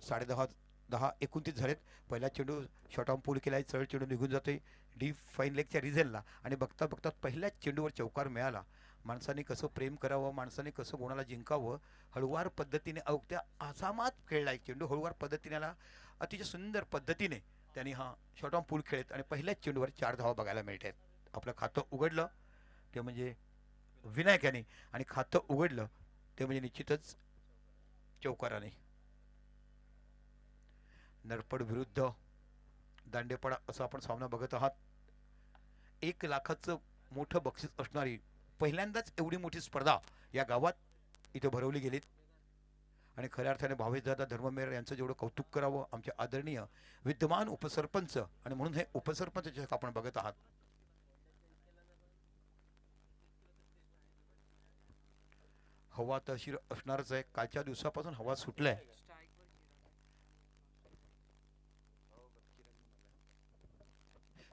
10:30 10:29 झालेत. पहिला चेंडू शॉर्ट ऑन पूल केला आहे, सरळ चेंडू निघून जातोय डीप फाईन लेगच्या रिझलला आणि बघता बघता पहिल्याच चेंडूवर चौकार मिळाला. माणसाने कसं प्रेम करावं, माणसाने कसं कोणाला जिंकावं, हळूवार पद्धतीने अवघ्या आसामात खेळला एक चेंडू, हळूवार पद्धतीने आला, अतिशय सुंदर पद्धतीने त्यांनी हा शॉर्ट ऑन पूल खेळत आणि पहिल्याच चेंडूवर 4 धावा बघायला मिळत आहेत. आपलं खातं उघडलं ते म्हणजे विनायक याने, आणि खातं उघडलं ते म्हणजे निश्चितच चौकाराने. नरपड विरुद्ध दांडेपडा असा आपण सामना बघत आहात. 1 लाखाचं मोठं बक्षीस असणारी पहिल्यांदाच एवढी मोठी स्पर्धा या गावात इथे भरवली गेली आणि खऱ्या अर्थाने भावेशदादा धर्ममेर यांचं जेवढं कौतुक करावं आमचे आदरणीय विद्यमान उपसरपंच, आणि म्हणून हे उपसरपंच चषक आपण बघत आहात. हवा तशी असणारच आहे, कालच्या दिवसापासून हवा सुटलाय.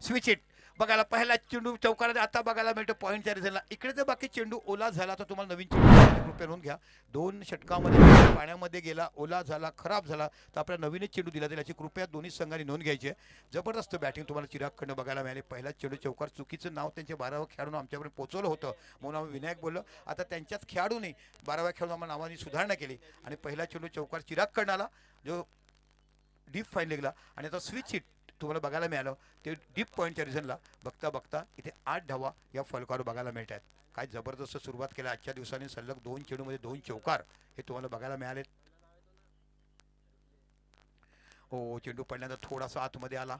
स्विच इट बघायला पहिला चेंडू चौकारात आता बघायला मिळतो पॉईंटच्या रिझल्टला. इकडे जर बाकी चेंडू ओला झाला तर तुम्हाला नवीन चेंडू कृपया नोंद घ्या. 2 षटकामध्ये पाण्यामध्ये गेला, ओला झाला, खराब झाला तर आपल्याला नवीनच चेंडू दिला जाईल याची कृपया दोन्ही संघांनी नोंद घ्यायची आहे. जबरदस्त बॅटिंग तुम्हाला चिरागकडनं बघायला मिळाली. पहिला चेंडू चौकार, चुकीचं नाव त्यांच्या 12व्या खेळाडून आमच्यापर्यंत पोहोचवलं होतं म्हणून आम्ही विनायक बोललो. आता त्यांच्याच खेळाडूने 12व्या खेळाडून आम्हाला नावाने सुधारणा केली आणि पहिला चेंडू चौकार चिरागकडनं आला जो डीप फाईन लेगला, आणि आता स्विच हिट तुम्हाला बघायला मिळालं ते डीप पॉईंटच्या रिझनला. बघता बघता इथे 8 धावा या फलकावर बघायला मिळत आहेत. काय जबरदस्त सुरुवात केल्या आजच्या दिवसाने, सलग 2 चेंडूमध्ये 2 चौकार हे तुम्हाला बघायला मिळालेत. हो, चेंडू पडल्यानंतर थोडासा आतमध्ये आला,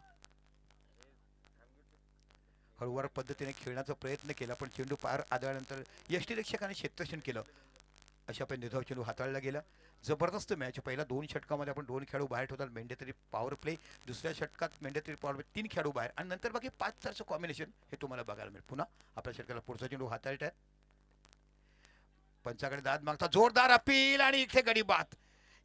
हळूवार पद्धतीने खेळण्याचा प्रयत्न केला पण चेंडू पार आदळल्यानंतर यष्टीरक्षकाने क्षेत्ररक्षण केलं. अशा पण निर्धाव चेंडू हाताळला गेला. जबरदस्त मॅच. पहिल्या 2 षटकामध्ये आपण 2 खेळाडू बाहेर ठेवतात, मेंढेतरी पॉवर प्ले. दुसऱ्या षटकात मेंढेतरी पॉवर प्ले, 3 खेळाडू बाहेर आणि नंतर बाकी 5 4चं कॉम्बिनेशन हे तुम्हाला बघायला मिळेल. पुन्हा आपल्या षटकाला पुढचा चेंडू हाताळत आहेत. पंचाकडे दाद मागता जोरदार अपील आणि इथे गडी बाद.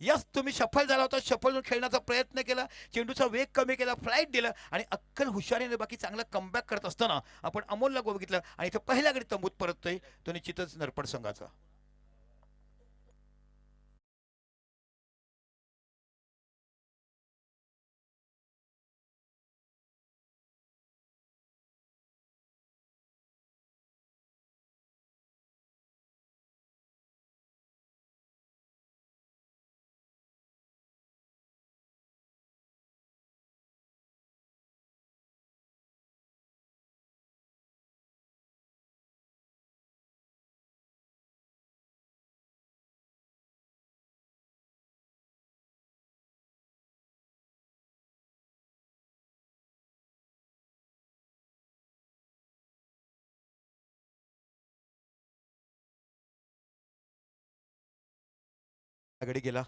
यस, तुम्ही सफल झाला होता. सफल खेळण्याचा प्रयत्न केला, चेंडूचा वेग कमी केला, फ्लाईट दिलं आणि अक्कल हुशारीने बाकी चांगला कमबॅक करत असताना आपण अमोलला बघितलं आणि इथे पहिल्या गडी तंबूत परततोय तो निश्चितच नरपड संघाचा. गडी गेला.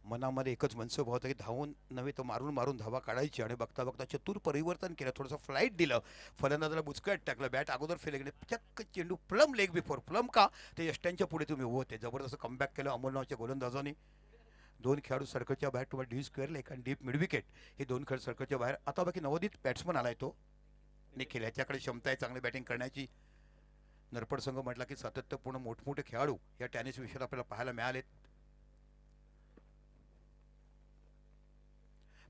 मनामध्ये एकच मनसुबा होता की धावून नव्हे तर मारून मारून धावा काढायची, आणि बघता बघता चतुर परिवर्तन केलं, थोडंसं फ्लाईट दिलं, फलंदाजाला बुचकळ्यात टाकलं, बॅट अगोदर फेकले, चक्क चेंडू प्लम लेग बिफोर प्लम का ते यष्ट्यांच्या पुढे तुम्ही उभे होते. जबरदस्त कमबॅक केलं अमोल नावाच्या गोलंदाजाने. 2 खेळाडू सर्कलच्या बाहेर, तुम्हाला डी स्क्वेअर लेग आणि डीप मिड विकेट हे 2 खेळ सर्कलच्या बाहेर. आता बाकी नवोदित बॅट्समन आलाय तो निखिल, ह्याच्याकडे क्षमता आहे चांगली बॅटिंग करण्याची. नरपड संघ म्हटला की सातत्यपूर्ण मोठमोठे खेळाडू या टेनिस विषयात आपल्याला पाहायला मिळालेत.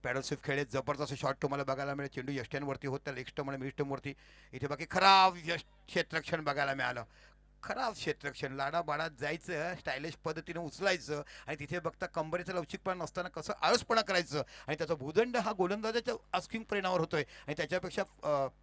पॅडल स्विफ्ट खेळले, जबरदस्त शॉट तुम्हाला बघायला मिळेल. चेंडू यष्ट्यांवरती होता, लेग स्टंप आणि मिड स्टंपवरती. इथे बाकी खराब क्षेत्ररक्षण बघायला मिळालं. खराब क्षेत्ररक्षण, लाडाबाडात जायचं, स्टायलिश पद्धतीने उचलायचं आणि तिथे बघता कंबरेचं लवचिकपणा नसताना कसं आळसपणा करायचं, आणि त्याचा भूदंड हा गोलंदाजाच्या आस्किंग परिणामावर होतोय आणि त्याच्यापेक्षा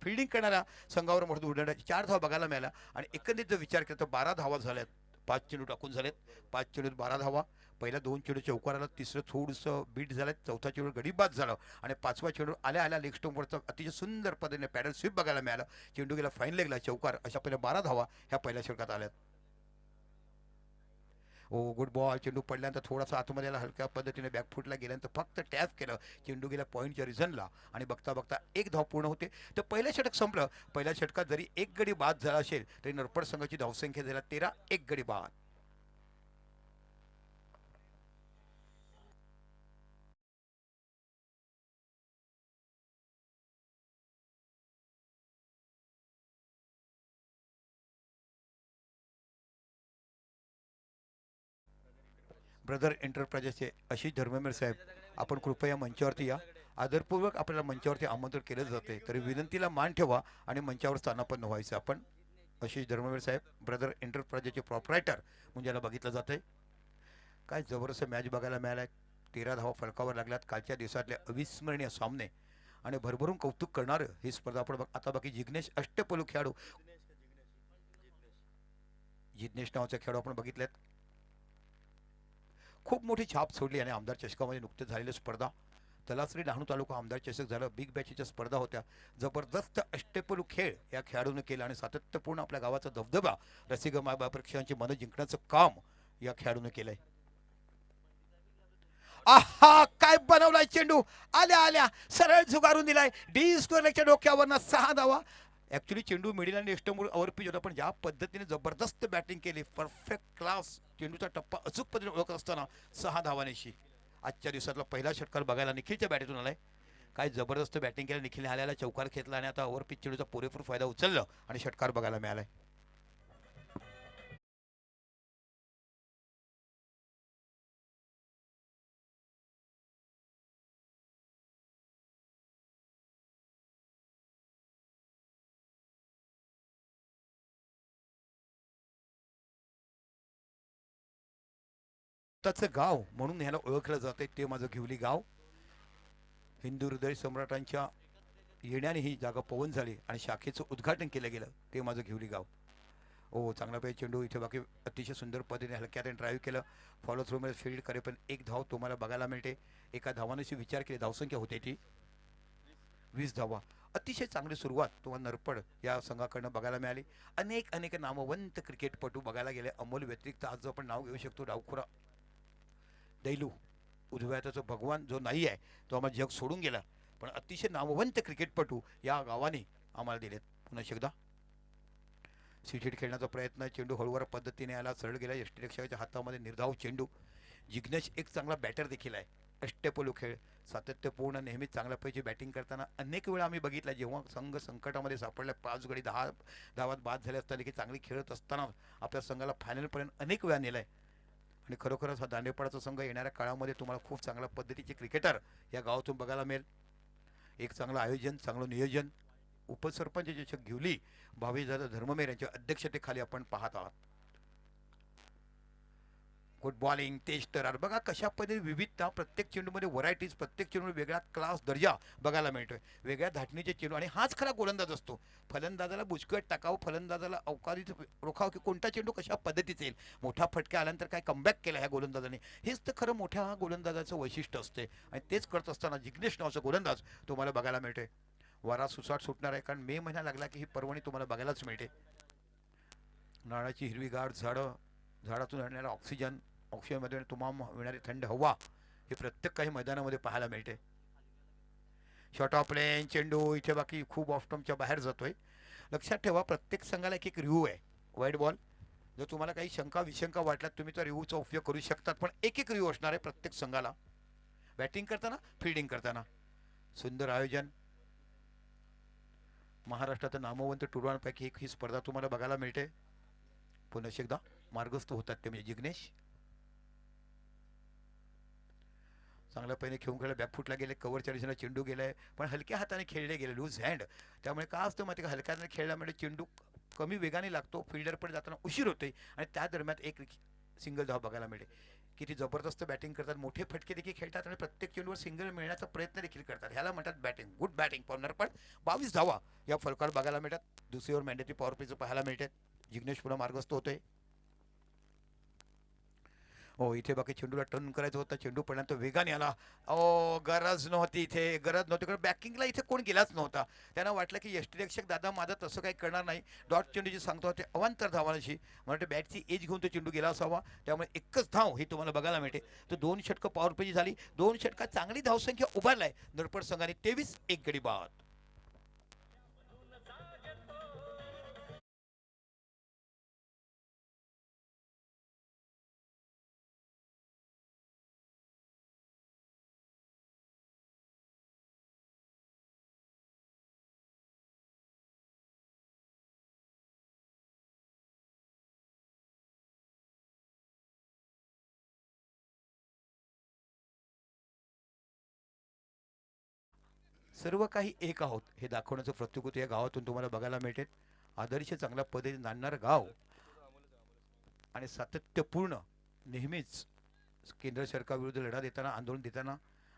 फिल्डिंग करणाऱ्या संघावर मोठं भूदंड. 4 धावा बघायला मिळाल्या आणि एकंदरीत जर विचार केला तर 12 धावा झाल्यात. 5 चेंडू टाकून झालेत, 5 चेंडूत 12 धावा. पहिल्या 2 चेंडू चौकार आला, तिसरं थोडंसं बीट झालं, चौथा चेंडू गडी बाद झाला आणि 5वा चेंडू आल्या आल्या लेग स्टंपवरचा अतिशय सुंदर पद्धतीने पॅडल स्वीप बघायला मिळालं. चेंडू गेला फाईन लेगला, चौकार. अशा पहिल्या 12 धावा ह्या पहिल्या षटकात आल्यात. हो, गुड बॉल. चेंडू पडल्यानंतर थोडासा आतमध्ये आला, हलक्या पद्धतीने बॅकफुटला गेल्यानंतर फक्त टॅप केलं, चेंडू गेला पॉईंटच्या रिझनला आणि बघता बघता 1 धाव पूर्ण होते. तर पहिलं षटक संपलं. पहिल्या षटकात जरी एक गडी बाद झाला असेल तरी नरपड संघाची धावसंख्या झाला 13, 1 गडी बाद. ब्रदर एंटरप्राइजेसचे आशिष धर्ममेर साहेब आपण कृपया मंचावरती या. आदरपूर्वक आपल्याला मंचावरती आमंत्रण केलं जाते, तरी विनंतीला मान ठेवा आणि मंचावर स्थानापन्न व्हायचं. आपण आशिष धर्मवीर साहेब ब्रदर एंटरप्राइजेसचे प्रॉपरायटर म्हणजे याला बघितलं जातंय. काय जबरदस्त मॅच बघायला मिळालाय. 13 धावा फलकावर लागल्यात. कालच्या दिवसातले अविस्मरणीय सामने आणि भरभरून कौतुक करणारं ही स्पर्धा आपण आता बाकी जिग्नेश अष्टपैलू खेळाडू, जिग्नेश नावाचा खेळाडू आपण बघितल्यात. खूप मोठी छाप सोडली आणि आमदार चषकामध्ये नुकतेच झालेली स्पर्धा, तलासरी डहाणू तालुका आमदार चषक झालं. बिग बॅचच्या स्पर्धा होत्या. जबरदस्त अष्टपैलू खेळ या खेळाडूने केला आणि सातत्यपूर्ण आपल्या गावाचा दबदबा रसिक प्रेक्षकांची मनं जिंकण्याचं काम या खेळाडूने केलंय. आहा, काय बनवलाय चेंडू. आल्या आल्या सरळ झुगारून दिलाय. डी स्क्वेअरच्या डोक्यावरनं 6 धावा. ऍक्च्युली चेंडू मिडिल आणि एक्स्ट्रामुळे ओव्हरपिच होता, पण ज्या पद्धतीने जबरदस्त बॅटिंग केली, परफेक्ट क्लास, चेंडूचा टप्पा अचूक पद्धतीने ओळखत असताना 6 धावांशी आजच्या दिवसातला पहिला षटकार बघायला निखिलच्या बॅटीतून आलाय. काय जबरदस्त बॅटिंग केलं निखिलने. आल्याला चौकार घेतला आणि आता ओव्हरपिच चेंडूचा पुरेपूर फायदा उचलला आणि षटकार बघायला मिळालाय. त्याचं गाव म्हणून ह्याला ओळखलं जाते ते माझं घेवली गाव. हिंदू हृदय सम्राटांच्या येण्याने ही जागा पवन झाली आणि शाखेचं उद्घाटन केलं गेलं ते माझं घेवली गाव. हो, चांगला पाहिजे चेंडू इथे बाकी अतिशय सुंदर पद्धतीने हलक्यात ड्राईव्ह केलं. फॉलो थ्रूमध्ये फील्ड करेपर्यंत 1 धाव तुम्हाला बघायला मिळते. एका धावानेची विचार केली धावसंख्या होते ती 20 धावा. अतिशय चांगली सुरुवात तुम्हाला नरपड या संघाकडनं बघायला मिळाली. अनेक अनेक नामवंत क्रिकेटपटू बघायला गेले. अमोल व्यतिरिक्त आज जो आपण नाव घेऊ शकतो डावखुरा दैलू, उजव्या हाताचा भगवान जो नाही आहे तो आम्हाला जग सोडून गेला, पण अतिशय नामवंत क्रिकेटपटू या गावाने आम्हाला दिलेत. पुन्हा एकदा सिटीत खेळण्याचा प्रयत्न. चेंडू हळूवार पद्धतीने आला, सरळ गेला यष्टीरक्षकाच्या हातामध्ये. निर्धाव चेंडू. जिग्नेश एक चांगला बॅटर देखील आहे. अष्टपैलू खेळ सातत्यपूर्ण, नेहमीच चांगल्या पैकी बॅटिंग करताना अनेक वेळा आम्ही बघितलं जेव्हा संघ संकटामध्ये सापडला, 5 गडी 10 धावात बाद झाले असताना देखील चांगली खेळत असताना आपल्या संघाला फायनलपर्यंत अनेक वेळा नेलाय. आणि खरोखरच हा दांडेपाडाचा संघ येणाऱ्या काळामध्ये तुम्हाला खूप चांगल्या पद्धतीचे क्रिकेटर या गावातून बघायला मिळेल. एक चांगलं आयोजन, चांगलं नियोजन. उपसरपंच जे घेवली भावेशदादा धर्ममेर यांच्या अध्यक्षतेखाली आपण पाहत आहात. गुड बॉलिंग, तेज तरार बघा कशा पद्धतीने विविधता, प्रत्येक चेंडूमध्ये व्हरायटीज, प्रत्येक चेंडूमध्ये वेगळा क्लास दर्जा बघायला मिळतोय. वेगळ्या धाटणीचे चेंडू आणि हाच खरा गोलंदाज असतो. फलंदाजाला बुचकट टाकावं, फलंदाजाला अवकाळीत रोखावं की कोणता चेंडू कशा पद्धतीचा येईल. मोठा फटका आल्यानंतर काय कमबॅक केला ह्या गोलंदाजाने, हेच तर खरं मोठ्या गोलंदाजाचं वैशिष्ट्य असते. आणि तेच करत असताना जिग्नेश नावाचा गोलंदाज तुम्हाला बघायला मिळतोय. वारा सुसाट सुटणार आहे, कारण मे महिना लागला की ही पर्वणी तुम्हाला बघायलाच मिळते. नारळाची हिरवीगार झाडं, झाडातून आणलेला ऑक्सिजन, ऑक्सिजनमध्ये तुम्हाला मिळणारी थंड हवा, हे प्रत्येक काही मैदानामध्ये पाहायला मिळते. शॉर्ट ऑफ प्लेन चेंडू इथे बाकी खूप ऑफस्टॉमच्या बाहेर जातोय. लक्षात ठेवा प्रत्येक संघाला एक एक रिव्ह्यू आहे. वाईट बॉल, जर तुम्हाला काही शंका विशंका वाटल्यात तुम्ही त्या रिव्ह्यूचा उपयोग करू शकतात, पण एक एक रिव्ह्यू असणार आहे प्रत्येक संघाला, बॅटिंग करताना फिल्डिंग करताना. सुंदर आयोजन. महाराष्ट्रात नामवंत टुर्नापैकी एक ही स्पर्धा तुम्हाला बघायला मिळते. पुन्हा एकदा मार्गस्थ होतात ते म्हणजे जिग्नेश. चांगल्या पहिने खेळून खेळले, बॅकफुटला गेले, कव्हरच्या दिशेला चेंडू गेलाय, पण हलक्या हाताने खेळले गेले, लूज हँड. त्यामुळे काय असतं माहिती का, हलक्या हाताने खेळल्यामुळे चेंडू कमी वेगाने लागतो, फिल्डरकडे जाताना उशीर होते आणि त्या दरम्यान एक सिंगल धाव बघायला मिळते. किती जबरदस्त बॅटिंग करतात, मोठे फटके देखील खेळतात आणि प्रत्येक चेंडूवर सिंगल मिळण्याचा प्रयत्न देखील करतात. ह्याला म्हणतात बॅटिंग. Good batting पॉर्नर. पण 22 धावा या फलकावर बघायला मिळतात. दुसरीवर मॅन्डेटरी पॉवर प्लेचं पाहायला मिळतात. जिग्नेश पुन्हा मार्गस्थ होतोय. हो, इथे बाकी चेंडूला टर्न करायचं होता, चेंडू पडल्यानंतर वेगाने आला. गरज नव्हती, इथे गरज नव्हती, कारण बॅकिंगला इथे कोण गेलाच नव्हता. त्यांना वाटलं की यष्टीरक्षक दादा माझं तसं काही करणार नाही. डॉट चेंडू जे सांगतो ते अवांतर धावांशी मला बॅटची एज घेऊन तो चेंडू गेला असावा, त्यामुळे एकच धाव ही तुम्हाला बघायला मिळते. तर 2 षटकं पॉवर प्लेची झाली. 2 षटकात चांगली धावसंख्या उभारलाय नरपड संघाने. 23 1 गडी बाद. सर्व काही एक आहोत हे दाखवण्याचं प्रत्येक या गावातून तुम्हाला बघायला मिळते. आदर्श चांगल्या पद्धतीने नांदणारं गाव आणि सातत्यपूर्ण नेहमीच केंद्र सरकारविरुद्ध लढा देताना आंदोलन देताना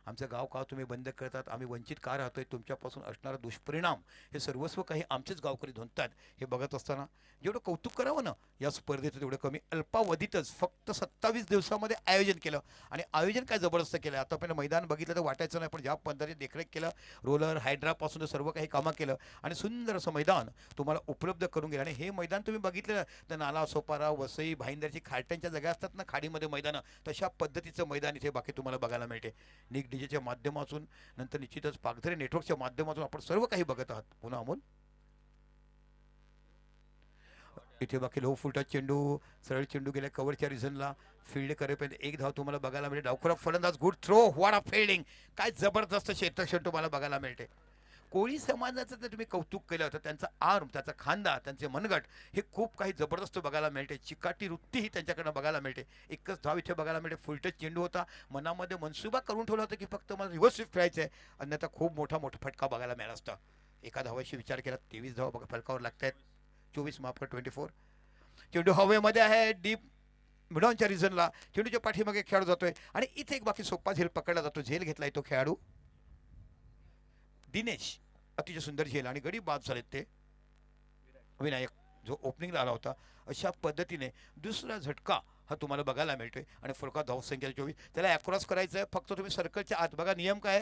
आमचं गाव का तुम्ही बंद करतात, आम्ही वंचित का राहतोय, तुमच्यापासून असणारा दुष्परिणाम हे सर्वस्व काही आमचेच गावकरी धुंतात हे बघत असताना जेवढं कौतुक करावं ना या स्पर्धेचं तेवढं कमी. अल्पावधीतच फक्त 27 दिवसामध्ये आयोजन केलं आणि आयोजन काय जबरदस्त केलं. आता पहिलं मैदान बघितलं तर वाटायचं नाही, पण ज्या पद्धतीने देखरेख केलं, रोलर हायड्रापासून सर्व काही कामं केलं आणि सुंदर असं मैदान तुम्हाला उपलब्ध करून गेलं. आणि हे मैदान तुम्ही बघितलं तर नाला सोपारा वसई भाईंदरची खालट्यांच्या जागा असतात ना खाडीमध्ये मैदानं, तशा पद्धतीचं मैदान इथे बाकी तुम्हाला बघायला मिळते. निक डीजेच्या माध्यमातून नंतर निश्चितच पागधरे नेटवर्कच्या माध्यमातून आपण सर्व काही बघत आहात. पुन्हा अमोल इथे बाकी लो फुलटा चेंडू सरळ चेंडू गेल्या कव्हरच्या रिझनला फील्ड करेपर्यंत एक धाव तुम्हाला बघायला मिळते. डावखुरा फलंदाज good throw what a fielding. काय जबरदस्त क्षेत्रक्षण तुम्हाला बघायला मिळते. कोळी समाजाचं जर तुम्ही कौतुक केलं तर त्यांचा आर्म त्याचा खांदा त्यांचे मनगट हे खूप काही जबरदस्त बघायला मिळते. चिकाटी वृत्तीही त्यांच्याकडनं बघायला मिळते. एकच धाव इथे बघायला मिळते. फुलटच चेंडू होता. मनामध्ये मनसुबा करून ठेवला होता की फक्त मला रिव्हर्स स्विफ्ट खेळायचं आहे, अन्यथा खूप मोठा मोठा फटका बघायला मिळाला असता. एका धावाशी विचार केला 23 धावा बघा फलकावर लागत आहेत. 24 माफ कर 24. चेंडू हवेमध्ये आहे डीप मिडॉनच्या रिझनला. चेंडूच्या पाठीमागे खेळाडू जातोय आणि इथे एक बाकी सोपा झेल पकडला जातो. झेल घेतलाय तो खेळाडू दिनेश. अतिशय सुंदर झेल आणि गडी बाद झालेत ते विनायक जो ओपनिंगला आला होता. अशा पद्धतीने दुसरा झटका हा तुम्हाला बघायला मिळतोय आणि फलका धावसंख्या 24. त्याला अक्रॉस करायचं आहे. फक्त तुम्ही सर्कलच्या आत बघा नियम काय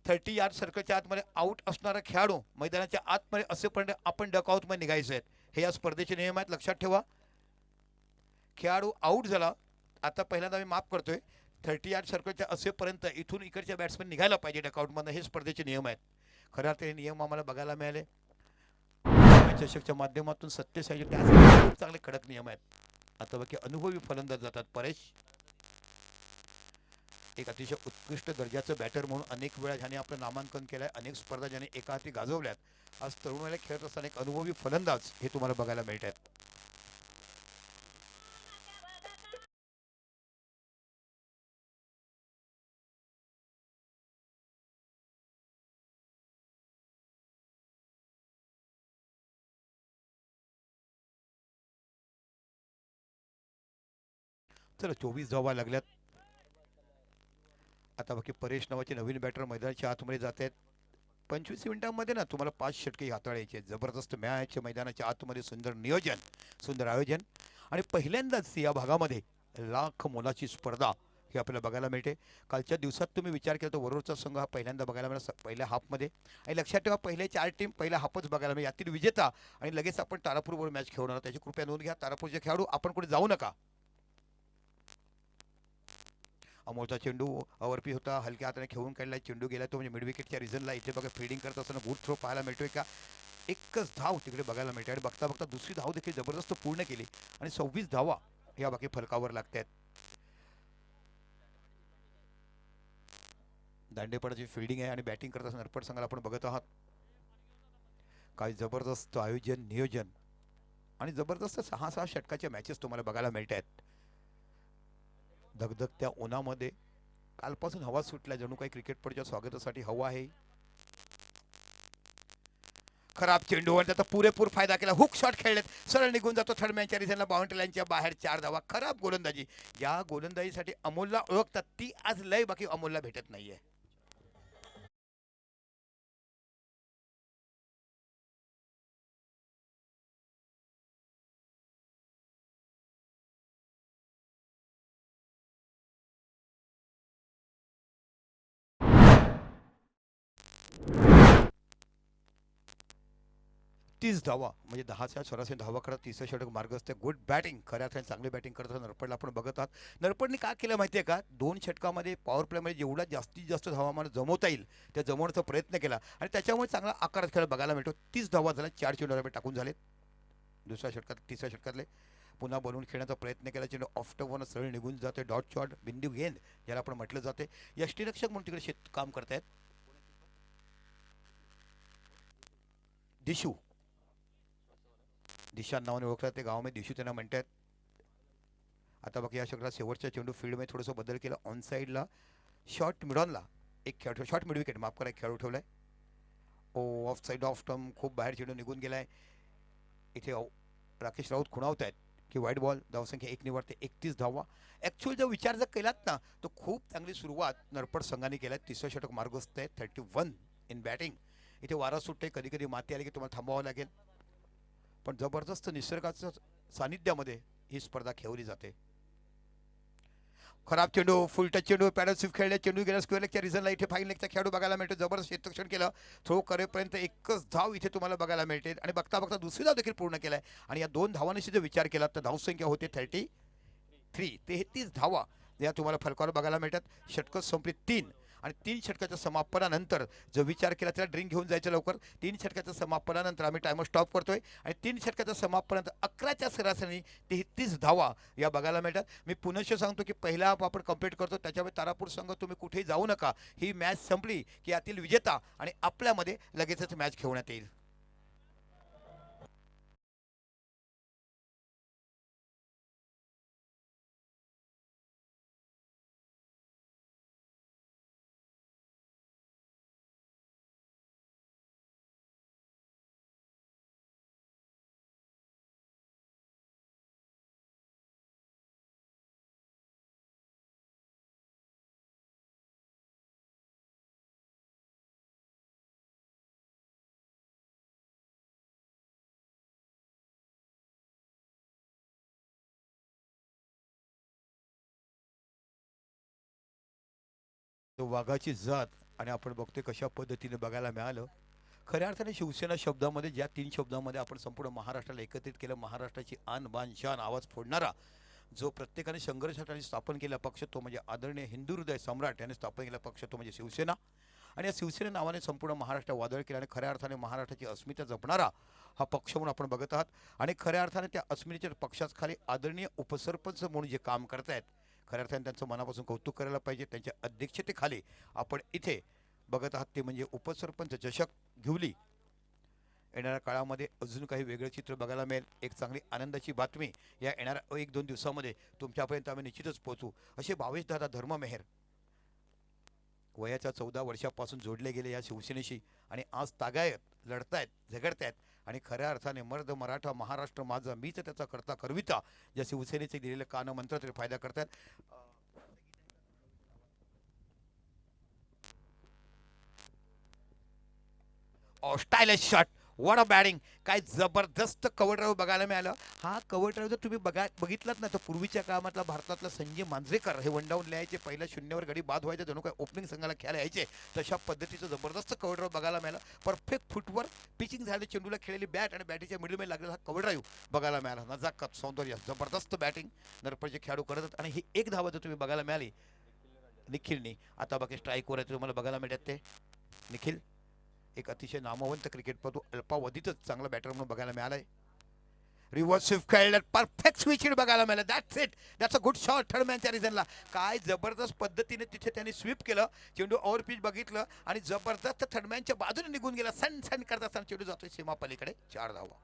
30 यार्ड सर्कलच्या आतमध्ये आउट असणारा खेळाडू मैदानाच्या आतमध्ये असेपर्यंत आपण डकआउटमध्ये निघायचं आहे. हे या स्पर्धेचे नियम आहेत, लक्षात ठेवा. खेळाडू आऊट झाला आता पहिल्यांदा मी माफ करतोय 30 यार्ड सर्कलच्या असेपर्यंत इथून इकडच्या बॅट्समॅन निघायला पाहिजे डकआउटमधनं. हे स्पर्धेचे नियम आहेत. खऱ्या अर्थाने नियम आम्हाला बघायला मिळाले चषकच्या माध्यमातून. सत्तेसाठी खूप चांगले कडक नियम आहेत. आता बाकी अनुभवी फलंदाज जातात. परेश एक अतिशय उत्कृष्ट दर्जाचं बॅटर म्हणून अनेक वेळा ज्याने आपलं नामांकन केलंय, अनेक स्पर्धा ज्याने एका हाती गाजवल्यात. आज तरुणाला खेळत असताना एक अनुभवी फलंदाज हे तुम्हाला बघायला मिळत आहेत. चला 24 धावा लागल्यात. आता बाकी परेश नावाचे नवीन बॅटर मैदानाच्या आतमध्ये जात आहेत. 25 मिनिटांमध्ये ना तुम्हाला 5 षटके हाताळायचे. जबरदस्त मॅच मैदानाच्या आतमध्ये, सुंदर नियोजन, सुंदर आयोजन आणि पहिल्यांदाच या भागामध्ये लाख मोलाची स्पर्धा ही आपल्याला बघायला मिळते. कालच्या दिवसात तुम्ही विचार केला तर वरोरचा संघ हा पहिल्यांदा बघायला मिळाला पहिल्या हाफमध्ये. आणि लक्षात ठेवा पहिले 4 टीम पहिल्या हाफच बघायला मिळेल. यातील विजेता आणि लगेच आपण तारापूरवर मॅच खेळणार. त्याची कृपया नोंद घ्या. तारापूरचे खेळाडू आपण कुठे जाऊ नका. अमोलचा चेंडू अवरपी होता, हलक्या हाताने खेळून काढला. चेंडू गेला तो म्हणजे मिड विकेटच्या रिझनला. इथे बघा फिल्डिंग करत असताना गुड थ्रो पाहायला मिळतोय का. एकच धाव तिकडे बघायला मिळते आणि बघता बघता दुसरी धाव देखील जबरदस्त पूर्ण केली आणि 26 धावा या बाकी फलकावर लागत आहेत. दांडेपडाची फिल्डिंग आहे आणि बॅटिंग करत असताना नरपट संघाला आपण बघत आहात. काय जबरदस्त आयोजन नियोजन आणि जबरदस्त 6-6 षटकाच्या मॅचेस तुम्हाला बघायला मिळत आहेत. धगधगत्या उन्हामध्ये कालपासून हवा सुटल्या जणू काही क्रिकेटपटूच्या स्वागतासाठी हवा आहे. खराब चेंडू आणि त्याचा पुरेपूर फायदा केला. हुक शॉट खेळलेत, सरळ निघून जातो थर्ड मॅनच्या रिझनला. बाउंड्री लाईनच्या बाहेर 4 धावा. खराब गोलंदाजी. या गोलंदाजीसाठी अमोलला ओळखतात ती आज लय बाकी अमोलला भेटत नाहीये. तीस धावा म्हणजे 10च्या सरासरी धावा करत 30 षटक मार्ग असते. गुड बॅटिंग, खऱ्या अर्थाने चांगली बॅटिंग करत नरपडला आपण बघत आहात. नरपडने का केलं माहिती आहे का, 2 षटकामध्ये पॉवर प्लेमध्ये जेवढा जास्तीत जास्त धावा मला जमवता येईल त्या जमवण्याचा प्रयत्न केला आणि त्याच्यामुळे चांगला आकारात खेळ बघायला मिळतो. 30 धावा झाल्या, 4 चेंडू टाकून झाले. दुसऱ्या षटकात तिसऱ्या षटकातले पुन्हा बनवून खेळण्याचा प्रयत्न केला. चेंडू ऑफ टर्न सरळ निघून जाते. डॉट शॉट बिंदू गेंद ज्याला आपण म्हटलं जाते. यष्टीरक्षक म्हणून तिकडे काम करतायत दिशू. दिशा नावाने ओळखतात ते गावामध्ये दिशू त्यांना म्हणतात. आता बघा या षटकात शेवटच्या चेंडू फील्डमध्ये थोडासा बदल केला. ऑन साईडला शॉर्ट मिडॉनला एक खेळाडू, शॉर्ट मिड विकेट माफ करा, एक खेळाडू ठेवलाय. ऑफ साईड ऑफ टर्म खूप बाहेर चेंडू निघून गेलाय. इथे राकेश राऊत खुणावत आहेत की वाईट बॉल. धावसंख्या 1 निवडते, 31 धावा. ॲक्च्युअल जर विचार जर केलात ना, तर खूप चांगली सुरुवात नरपट संघाने केल्या. तिसरं षटक मार्गस्थ आहे, 31 इन बॅटिंग. इथे वारा सुटते, कधी कधी माती आली की तुम्हाला थांबावं लागेल, पण जबरदस्त निसर्गाच्या सानिध्यामध्ये ही स्पर्धा खेळवली जाते. खराब चेंडू, फुल टच चेंडू, पॅडल स्विफ्ट खेळले, चेंडू गेला स्क्वेअर लेगच्या रिझनला. इथे फाईन लेगचा खेळाडू बघायला मिळतो. जबरदस्त क्षेत्ररक्षण केलं, थ्रो करेपर्यंत एकच धाव इथे तुम्हाला बघायला मिळते. आणि बघता बघता दुसरी धाव देखील पूर्ण केलाय. आणि या 2 धावांशी जर विचार केला तर धावसंख्या होते 33 धावा या तुम्हाला फलकावर बघायला मिळतात. षटकं संपली 3 आणि 3 षटकाच्या समापनानंतर जर विचार केला त्याला ड्रिंक घेऊन जायचं लवकर. 3 षटकाच्या समापनानंतर आम्ही टायमर स्टॉप करतोय आणि 3 षटकाच्या समापनानंतर 11च्या सरासरी 33 धावा या बघायला मिळतात. मी पुनश्च सांगतो की पहिला आपण कंप्लीट करतो, त्याच्यामुळे तारापूर संघ तुम्ही कुठेही जाऊ नका. ही मॅच संपली की यातील विजेता आणि आपल्यामध्ये लगेचच मॅच खेळवण्यात येईल. तो वाघाची जात आणि आपण बघतोय कशा पद्धतीने बघायला मिळालं. खऱ्या अर्थाने शिवसेना शब्दामध्ये ज्या 3 शब्दामध्ये आपण संपूर्ण महाराष्ट्राला एकत्रित केलं, महाराष्ट्राची आन बान शान आवाज फोडणारा जो प्रत्येकाने संघर्षासाठी स्थापन केला पक्ष तो म्हणजे आदरणीय हिंदू हृदय सम्राट याने स्थापन केला पक्ष तो म्हणजे शिवसेना. आणि या शिवसेना नावाने संपूर्ण महाराष्ट्र वादळ केला आणि खऱ्या अर्थाने महाराष्ट्राची अस्मिता जपणारा हा पक्ष म्हणून आपण बघत आहात. आणि खऱ्या अर्थाने त्या अस्मितेच्या पक्षाखाली आदरणीय उपसरपंच म्हणून जे काम करतायत, खऱ्या अर्थाने त्यांचं मनापासून कौतुक करायला पाहिजे. त्यांच्या अध्यक्षतेखाली आपण इथे बघत आहात ते म्हणजे उपसरपंच चषक घेवली. येणाऱ्या काळामध्ये अजून काही वेगळं चित्र बघायला मिळेल. एक चांगली आनंदाची बातमी या येणाऱ्या 1-2 दिवसामध्ये तुमच्यापर्यंत आम्ही निश्चितच पोहोचू. असे भावेश दादा धर्ममेहर वयाच्या 14 वर्षापासून जोडले गेले या शिवसेनेशी आणि आज तागायत लढतायत, झगडतायत. आणि खऱ्या अर्थाने मर्द मराठा महाराष्ट्र माझा मीच त्याचा करता करविता ज्या शिवसेनेचे दिलेले कानमंत्र तरी फायदा करतात. Stylish shot, what a batting. काय जबरदस्त कव्हर ड्राईव्ह बघायला मिळालं. हा कव्हर ड्राईव्ह जर तुम्ही बघितलात ना तर पूर्वीच्या काळातला भारतातला संजय मांजरेकर हे वन डाऊन लिहायचे, पहिल्या शून्यावर गडी बाद व्हायचे, जणू काय ओपनिंग संघाला खेळायला यायचे. तशा पद्धतीचं जबरदस्त कव्हर ड्राईव्ह बघायला मिळालं. परफेक्ट फुटवर पिचिंग झाले, चेंडूला खेळलेली बॅट आणि बॅटीच्या मिडलमध्ये लागलेला हा कव्हर ड्राईव्ह बघायला मिळाला. नजाकत, सौंदर्य, जबरदस्त बॅटिंग नरपटचे खेळाडू करतात. आणि ही एक धावा जर तुम्ही बघायला मिळाली निखिलनी, आता बाकी स्ट्राईकवर आहे तुम्हाला बघायला मिळतात ते निखिल एक अतिशय नामवंत क्रिकेटपटू अल्पावधीतच चांगला बॅटर म्हणून बघायला मिळालाय. रिव्हर्स स्विफ्ट खेळल्यात, परफेक्ट स्विच हिट बघायला मिळालं. That's it, that's a good shot third मॅनच्या रिझनला. काय जबरदस्त पद्धतीने तिथे त्यांनी स्वीप केलं, चेंडू ओव्हर पिच बघितलं आणि जबरदस्त थर्ड मॅनच्या बाजूने निघून गेला. सन सन करत असताना चेंडू जातोय सीमा पलीकडे, 4 धावा.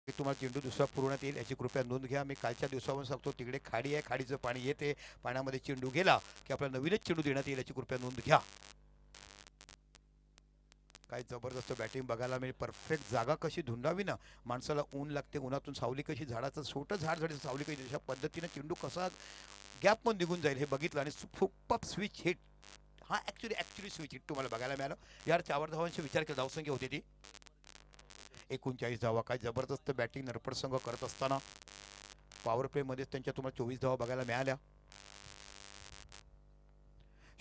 तुम्हाला चेंडू दुसरा पुरवण्यात येईल याची कृपया नोंद घ्या. मी कालच्या दिवसावर सांगतो तिकडे खाडी आहे, खाडीचं पाणी येते, पाण्यामध्ये चेंडू गेला की आपल्याला नवीनच चेंडू देण्यात येईल याची कृपया नोंद घ्या. काय जबरदस्त बॅटिंग बघायला मिळेल. परफेक्ट जागा कशी धुंडावी ना, माणसाला ऊन लागते, उन्हातून सावली कशी, झाडाचं छोटं झाड झाडी सावली कशी, अशा पद्धतीने चेंडू कसा गॅप पण निघून जाईल हे बघितलं. आणि सुपर स्विच हिट, हा ॲक्च्युली स्विच हिट तुम्हाला बघायला मिळालं. यार 4 धावांचा विचार केला, धावसंख्या होती ती 39 धावा. काय जबरदस्त बॅटिंग नरपट संघ करत असताना पॉवर प्लेमध्येच त्यांच्या तुम्हाला 24 धावा बघायला मिळाल्या.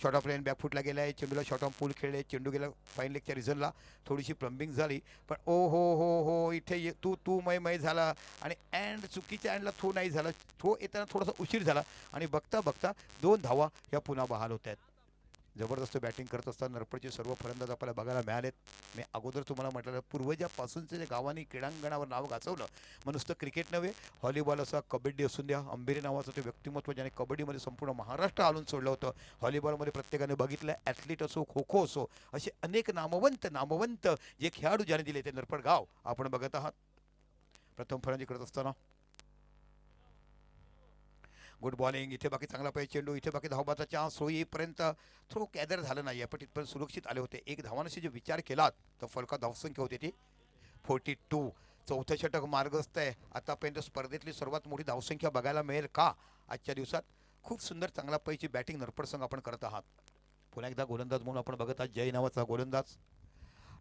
शॉर्ट ऑफ लाईन बॅकफुटला गेला आहे, चेंडूला शॉर्ट ऑफ पूल खेळले, चेंडू गेला फाईन लेगच्या रिझनला. थोडीशी प्लंबिंग झाली पण ओ हो इथे तू तू मै झाला. आणि अँड चुकीच्या अँडला थ्रो नाही झाला, थ्रो येताना थोडासा उशीर झाला आणि बघता बघता 2 धावा ह्या पुन्हा बहाल होत आहेत. जबरदस्त बॅटिंग करत असताना नरपडचे सर्व फलंदाज आपल्याला बघायला मिळालेत. मी अगोदर तुम्हाला म्हटलं पूर्वजापासूनचे जे गावांनी क्रीडांगणावर नाव गाजवलं, मग नुसतं क्रिकेट नव्हे, व्हॉलीबॉल असा, कबड्डी असून द्या, अंबेरी नावाचं ते व्यक्तिमत्व ज्याने कबड्डीमध्ये संपूर्ण महाराष्ट्र हालून सोडलं होतं, व्हॉलीबॉलमध्ये प्रत्येकाने बघितलं, ॲथलीट असो, खो खो असो, असे अनेक नामवंत जे खेळाडू ज्याने दिले ते नरपड गाव आपण बघत आहात. प्रथम फलंदाजी करत असताना गुड बॉलिंग, इथे बाकी चांगला पाहिजे चेंडू, इथे बाकी धावबाचा चान्स होईपर्यंत थ्रो कॅदर झालं नाही आहे, पण तिथपर्यंत सुरक्षित आले होते. एक धावांशी जे विचार केलात तर फलका धावसंख्या होती ती 42. चौथं षटक मार्गस्थ आहे. आतापर्यंत स्पर्धेतली सर्वात मोठी धावसंख्या बघायला मिळेल का आजच्या दिवसात? खूप सुंदर चांगला पैकी बॅटिंग नरपड संघ आपण करत आहात. पुन्हा एकदा गोलंदाज म्हणून आपण बघत आहात जय नावाचा गोलंदाज.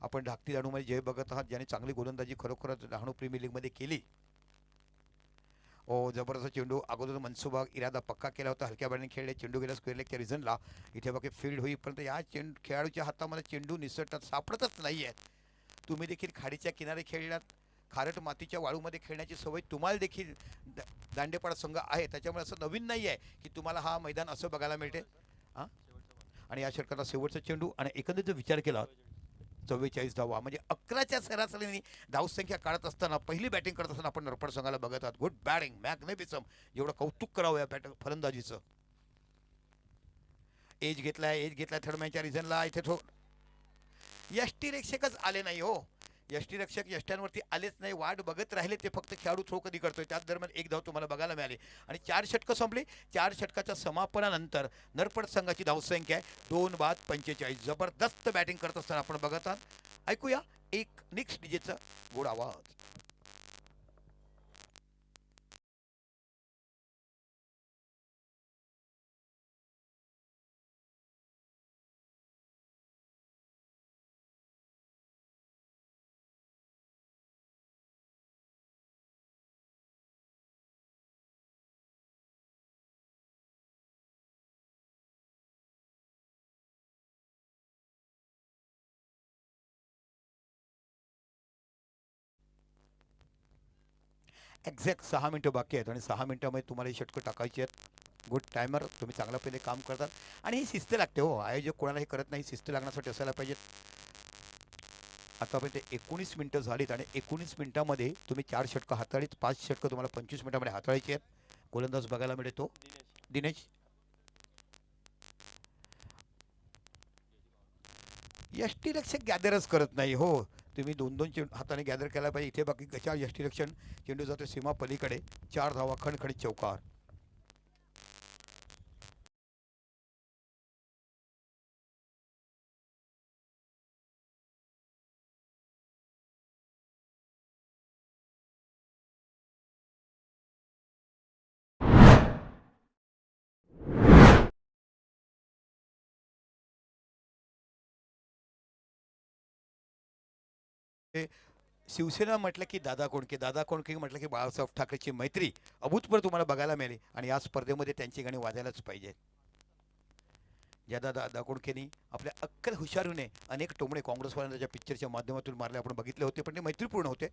आपण धाकटी डहाणूमध्ये जय बघत आहात, ज्याने चांगली गोलंदाजी खरोखरच डहाणू प्रीमियर लीगमध्ये केली. जबरदस्त चेंडू, अगोदर मनसुबा इरादा पक्का केला होता, हलक्या बॅटिंग खेळले, चेंडू गेला स्क्वेअर लेगच्या रिझनला. इथे बाकी फील्ड होईपर्यंत या खेळाडूच्या हातामध्ये चेंडू निसटतात सापडतच नाही आहेत. तुम्ही देखील खाडीच्या किनारे खेळलात, खारट मातीच्या वाळूमध्ये खेळण्याची सवय तुम्हाला देखील दांडेपाडा संघ आहे, त्याच्यामुळे असं नवीन नाही आहे की तुम्हाला हा मैदान असं बघायला मिळते. हां, आणि या षटकाचा शेवटचा चेंडू आणि एकंदरीत जर विचार केला 44 धावा म्हणजे 11च्या सरासरीने धावसंख्या काढत असताना पहिली बॅटिंग करत असताना आपण नरपड संघाला बघत आहात. गुड बॅटिंग, मॅग्निफिसम, एवढं कौतुक करावं या फलंदाजीचं. एज घेतलाय थर्ड मॅचच्या रिझनला. इथे यष्टीरक्षकच आले नाही हो, यष्टीरक्षक यष्ट्यांवरती आलेच नाही, वाट बघत राहिले ते, फक्त खेळाडू थ्रो कधी करतोय. त्याच दरम्यान एक धाव तुम्हाला बघायला मिळाली आणि 4 षटकं संपली. 4 षटकाच्या समापनानंतर नरपड संघाची धावसंख्या आहे 2 बाद 45. जबरदस्त बॅटिंग करत असताना आपण बघत आहात. ऐकूया एक निक्स डीजेचा गोड आवाज. एक्झॅक्ट 6 मिनिटं बाकी आहेत आणि 6 मिनिटामध्ये तुम्हाला ही षटकं टाकायची आहेत. गुड टायमर, तुम्ही चांगला पहिले काम करतात आणि ही शिस्त लागते हो. आयोजक कोणालाही करत नाही, शिस्त लागण्यासाठी असायला पाहिजेत. आतापर्यंत 19 मिनिटं झालीत आणि 19 मिनिटामध्ये तुम्ही 4 षटकं हाताळीत, 5 षटकं तुम्हाला 25 मिनिटामध्ये हाताळायची आहेत. गोलंदाज बघायला मिळतो दिनेश. यष्टीरक्षक गॅदरच करत नाही हो. तुम्ही 2-2 चेंडू हाताने गॅदर केला पाहिजे. इथे बाकी कशा यष्टीरक्षण, चेंडू जातो सीमा पलीकडे, 4 धावा, खणखणीत चौकार. शिवसेना म्हटलं की दादा कोंडके, दादा कोंडके म्हटलं की बाळासाहेब ठाकरेची मैत्री अभूतपूर्व तुम्हाला बघायला मिळाली आणि या स्पर्धेमध्ये त्यांची गाणी वाजायलाच पाहिजे. ज्या दादा कोंडकेंनी आपल्या अक्कल हुशारीने अनेक टोमणे काँग्रेसवाल्यांच्या पिक्चरच्या माध्यमातून मारले आपण बघितले होते, पण ते मैत्रीपूर्ण होते.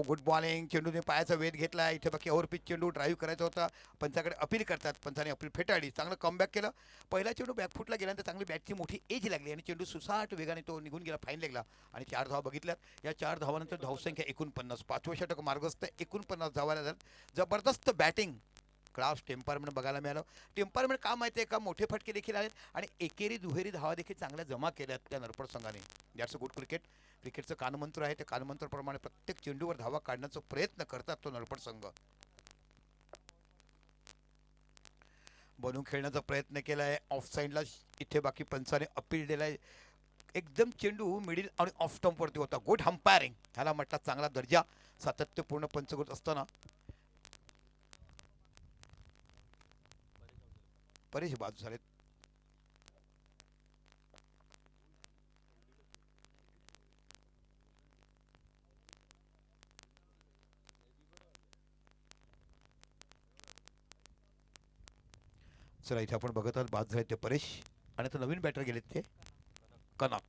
गुड बॉलिंग, चेंडूने पायाचा वेध घेतला, इथे बाकी ओव्हरपिच चेंडू ड्राईव्ह करायचा होता, पंचाकडे अपील करतात, पंचाने अपील फेटाळली, चांगलं कमबॅक केलं. पहिला चेंडू बॅकफुटला गेल्यानंतर चांगली बॅटची मोठी एज लागली आणि चेंडू सुसाट वेगाने तो निघून गेला, फाईन लागला आणि 4 धावा बघितल्यात. या 4 धावानंतर धावसंख्या 49. 5वं षटक मार्गस्थ, 49 धावायला झालं. जबरदस्त बॅटिंग, क्लास, टेम्परमेंट बघायला मिळालं. टेम्परमेंट का माहिती आहे का, मोठे फटके देखील आहेत आणि एकेरी दुहेरी धावा देखील चांगल्या जमा केल्यात त्या नरपड संघाने. That's a good cricket. क्रिकेटचं कानमंत्र आहे, त्या कानमंत्राप्रमाणे प्रत्येक चेंडूवर धावा काढण्याचा प्रयत्न करतात तो नरपड संघ. बनून खेळण्याचा प्रयत्न केला आहे, ऑफ साईडला इथे बाकी पंचाने अपील दिलाय. एकदम चेंडू मिडिल आणि ऑफ स्टंपवरती होता. गुड हंपायरिंग, ह्याला म्हटलं चांगला दर्जा. सातत्यपूर्ण पंच करत असताना परेश बाद झालेत. चला इथे आपण बघत आहात बाद झाले ते परेश आणि आता नवीन बॅटर गेलेत ते कनक.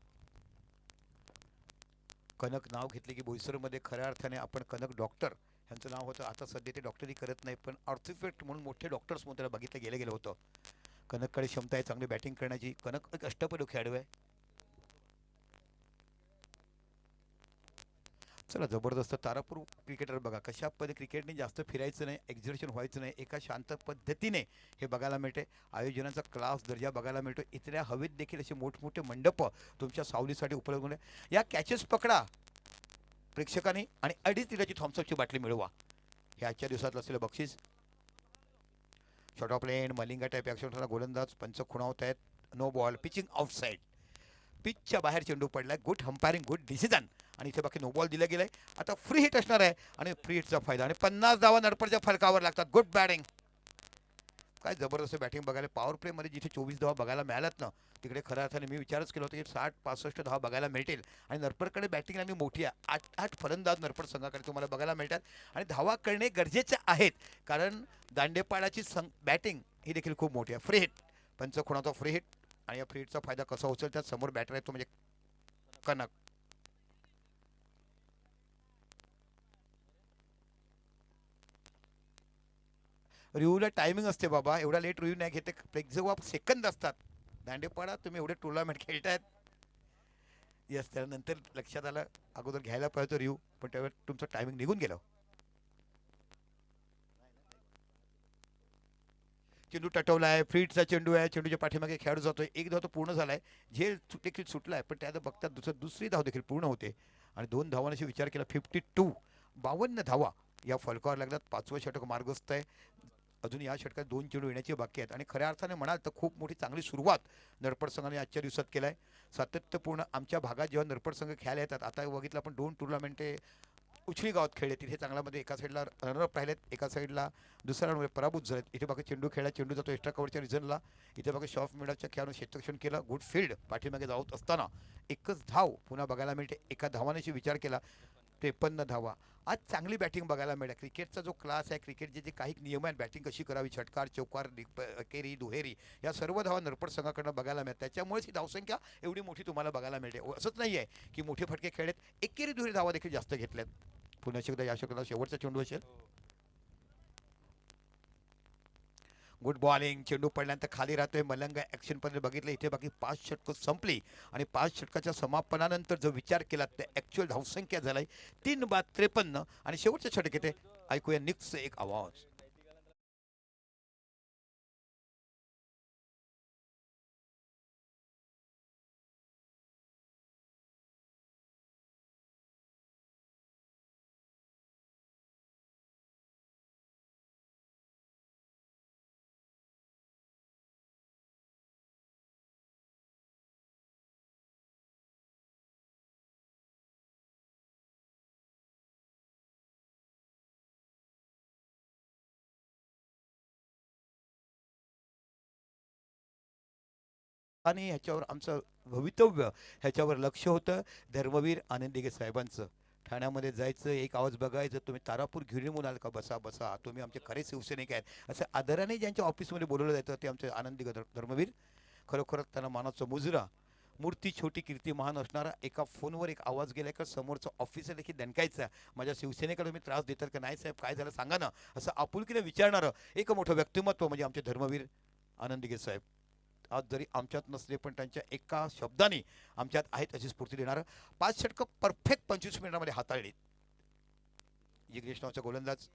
कनक नाव घेतले की बोईसरमध्ये खऱ्या अर्थाने आपण कनक डॉक्टर ह्यांचं नाव होतं. आता सध्या ते डॉक्टरी करत नाही, पण ऑर्थोपेड म्हणून मोठे डॉक्टर्स म्हणून त्याला बघितलं गेलं होतं. कनककडे क्षमता आहे चांगली बॅटिंग करण्याची. कनक एक अष्टपैलू खेळाडू आहे. चला जबरदस्त तारापूर क्रिकेटर बघा कशा पद्धती क्रिकेटने जास्त फिरायचं नाही, एक्झिबिशन व्हायचं नाही, एका शांत पद्धतीने हे बघायला मिळते. आयोजनाचा क्लास दर्जा बघायला मिळतो. इथल्या हवेत देखील असे मोठमोठे मंडप तुमच्या सावलीसाठी उपलब्ध होणे. या कॅचेस पकडा प्रेक्षकांनी आणि 2.5 लिटरची थॉम्सअपची बाटली मिळवा. हे आजच्या दिवसातलं असलेलं बक्षीस. Short of length Malinga type action गोलंदाज पंच खुणावत आहेत. No ball pitching outside. पिचच्या बाहेर चेंडू पडलाय. Good umpiring good decision. आणि इथे बाकी नो बॉल दिला गेलाय. आता फ्री हिट असणार आहे आणि फ्री हिटचा फायदा आणि 50 धावा नडपडच्या फलकावर लागतात. Good batting. काय जबरदस्त बॅटिंग बघायला. पॉवर प्लेमध्ये जिथे 24 धावा बघायला मिळाल्यात ना तिकडे खऱ्या अर्थाने मी विचारच केला होता की 60-65 धावा बघायला मिळतील. आणि नरपडकडे बॅटिंग आणि मोठी आहे. 8 फलंदाज नरपड संघाकडे तुम्हाला बघायला मिळतात. आणि धावा करणे गरजेचे आहेत कारण दांडेपाडाची बॅटिंग ही देखील खूप मोठी आहे. फ्री हिट पंचखुणाचा फ्री हिट आणि या फ्री हिटचा फायदा कसा उचल त्यात समोर बॅटर आहे तो म्हणजे कनक. रिव्ह्यूला टायमिंग असते बाबा. एवढा लेट रिव्ह्यू नाही घेते. जेव्हा सेकंद असतात दांडेपाडा तुम्ही एवढे टुर्नामेंट खेळतायत. येस त्यानंतर लक्षात आलं अगोदर घ्यायला पाहिजे रिव्ह्यू पण त्यावेळेस तुमचं टायमिंग निघून गेलं. चेंडू टटवला आहे. फ्रीटचा चेंडू आहे. चेंडूच्या पाठीमागे खेळाडू जातोय. एक धाव तो पूर्ण झालाय. झेल देखील सुटलाय पण त्यात बघतात दुसरी धाव देखील पूर्ण होते आणि 2 धावांशी विचार केला. 52 52 धावा या फलकावर लागतात. 5वं षटक मार्गस्थ आहे. अजून या षटकात 2 चेंडू येण्याची बाकी आहेत आणि खऱ्या अर्थाने म्हणाल तर खूप मोठी चांगली सुरुवात नरपड संघाने आजच्या दिवसात केलाय. सातत्यपूर्ण आमच्या भागात जेव्हा नरपड संघ खेळायला येतात आता बघितलं आपण 2 टुर्नामेंट उछळी गावात खेळले. तिथे चांगल्यामध्ये एका साईडला रनरअप राहिलेत. एका साईडला दुसऱ्या राऊंडमध्ये पराभूत झालेत. इथे बाकी चेंडू खेळला. चेंडू जातो एक्स्ट्रा कव्हरच्या रिझनला. इथे बाकी शॉफ मिडलच्या खेळाडून क्षेत्ररक्षण केलं. गुड फील्ड पाठीमागे जाऊत असताना एकच धाव पुन्हा बघायला मिळते. एका धावानेशी विचार केला 53 धावा. आज चांगली बॅटिंग बघायला मिळाली. क्रिकेटचा जो क्लास आहे क्रिकेटचे जे काही नियम आहेत बॅटिंग कशी करावी षटकार चौकार एकेरी दुहेरी या सर्व धावा नरपड संघाकडनं बघायला मिळतात. त्याच्यामुळेच ही धावसंख्या एवढी मोठी तुम्हाला बघायला मिळते. असंच नाही आहे की मोठे फटके खेळलेत. एकेरी दुहेरी धावा देखील जास्त घेतल्यात. पुन्हा एकदा या षटकाला शेवटचा चेंडू असेल. Good bowling. चेंडू पडल्यानंतर खाली राहतोय. मलंग ॲक्शन मध्ये बघितलं. इथे बाकी 5 षटकं संपली आणि 5 षटकाच्या समापनानंतर जो विचार केला ते ॲक्च्युअल धावसंख्या झालाय 3/53 आणि शेवटच्या षटक येते. ऐकूया निक्स एक आवाज. आणि ह्याच्यावर आमचं भवितव्य ह्याच्यावर लक्ष होतं. धर्मवीर आनंदिगे साहेबांचं ठाण्यामध्ये जायचं एक आवाज बघायचं. तुम्ही तारापूर घेऊन येऊन आल का. बसा बसा तुम्ही आमचे खरे शिवसैनिक आहेत असं आदराने ज्यांच्या ऑफिसमध्ये बोलवलं जायचं ते आमचे आनंदी धर्मवीर. खरोखरच त्यांना मानाचा मुजरा. मूर्ती छोटी कीर्ती महान असणारा. एका फोनवर एक आवाज गेलाय का समोरचं ऑफिसर देखील दणकायचा. माझ्या शिवसेनेकडे तुम्ही त्रास देतात का नाही साहेब काय झालं सांगा ना असं आपुलकीने विचारणारं एक मोठं व्यक्तिमत्व म्हणजे आमचे धर्मवीर आनंदिगे साहेब. आज जरी आमच्यात नसले पण त्यांच्या एका शब्दाने आमच्यात आहेत अशी स्फूर्ती देणारं. 5 षटकं परफेक्ट 25 मिनिटांमध्ये हाताळली. जिग्नेश नावचा गोलंदाज.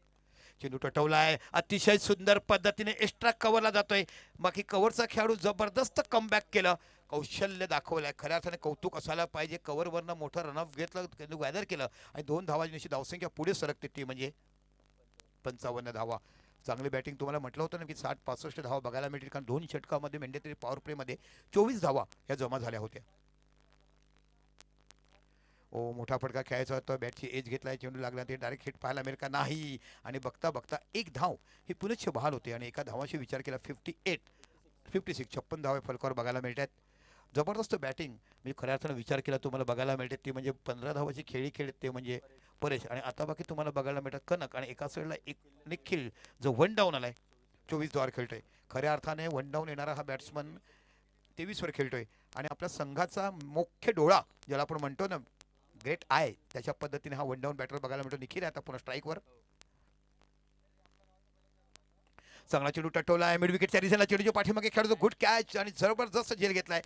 चेंडू टटवला आहे. अतिशय सुंदर पद्धतीने एक्स्ट्रा कव्हरला जातोय. बाकी कव्हरचा खेळाडू जबरदस्त कमबॅक केलं. कौशल्य दाखवलंय. खऱ्या अर्थाने कौतुक असायला पाहिजे. कव्हरवरनं मोठं रनअप घेतलं गॅदर केलं आणि 2 धावांची धावसंख्या पुढे सरकते ती म्हणजे 55 धावा. चांगली बॅटिंग तुम्हाला म्हटलं होतं ना की 60-65 धावा बघायला मिळतील कारण 2 षटकामध्ये मेंढेतरी पॉवर प्लेमध्ये 24 धावा ह्या जमा झाल्या होत्या. ओ मोठा फटका खेळायचा होता. बॅटची एज घेतलाय. चेंडू लागला ते डायरेक्ट हिट पाहायला मिळेल का नाही आणि बघता बघता एक धाव ही पुनश्च बहाल होते आणि एका धावाशी विचार केला 58 56 56 धावे फलकावर बघायला मिळतात. जबरदस्त बॅटिंग म्हणजे खऱ्या अर्थानं विचार केला तुम्हाला बघायला मिळते ती म्हणजे 15 धावाची खेळी खेळत ते म्हणजे परेश आणि आता बाकी तुम्हाला बघायला मिळतात कनक आणि एका साईडला एक निखिल जो वन डाऊन आलाय 24 धावार खेळतोय. खऱ्या अर्थाने वन डाऊन येणारा हा बॅट्समन 23 वर खेळतोय आणि आपल्या संघाचा मुख्य डोळा ज्याला आपण म्हणतो ना ग्रेट आय त्याच्या पद्धतीने हा वन डाऊन बॅटर बघायला मिळतो. निखिल आता पुन्हा स्ट्राईकवर. चांगला चेंडू टटवला आहे मिड विकेटच्या रिझनला चेंडूच्या पाठीमागे खेळतो गुड कॅच आणि जबरदस्त झेल घेतलाय.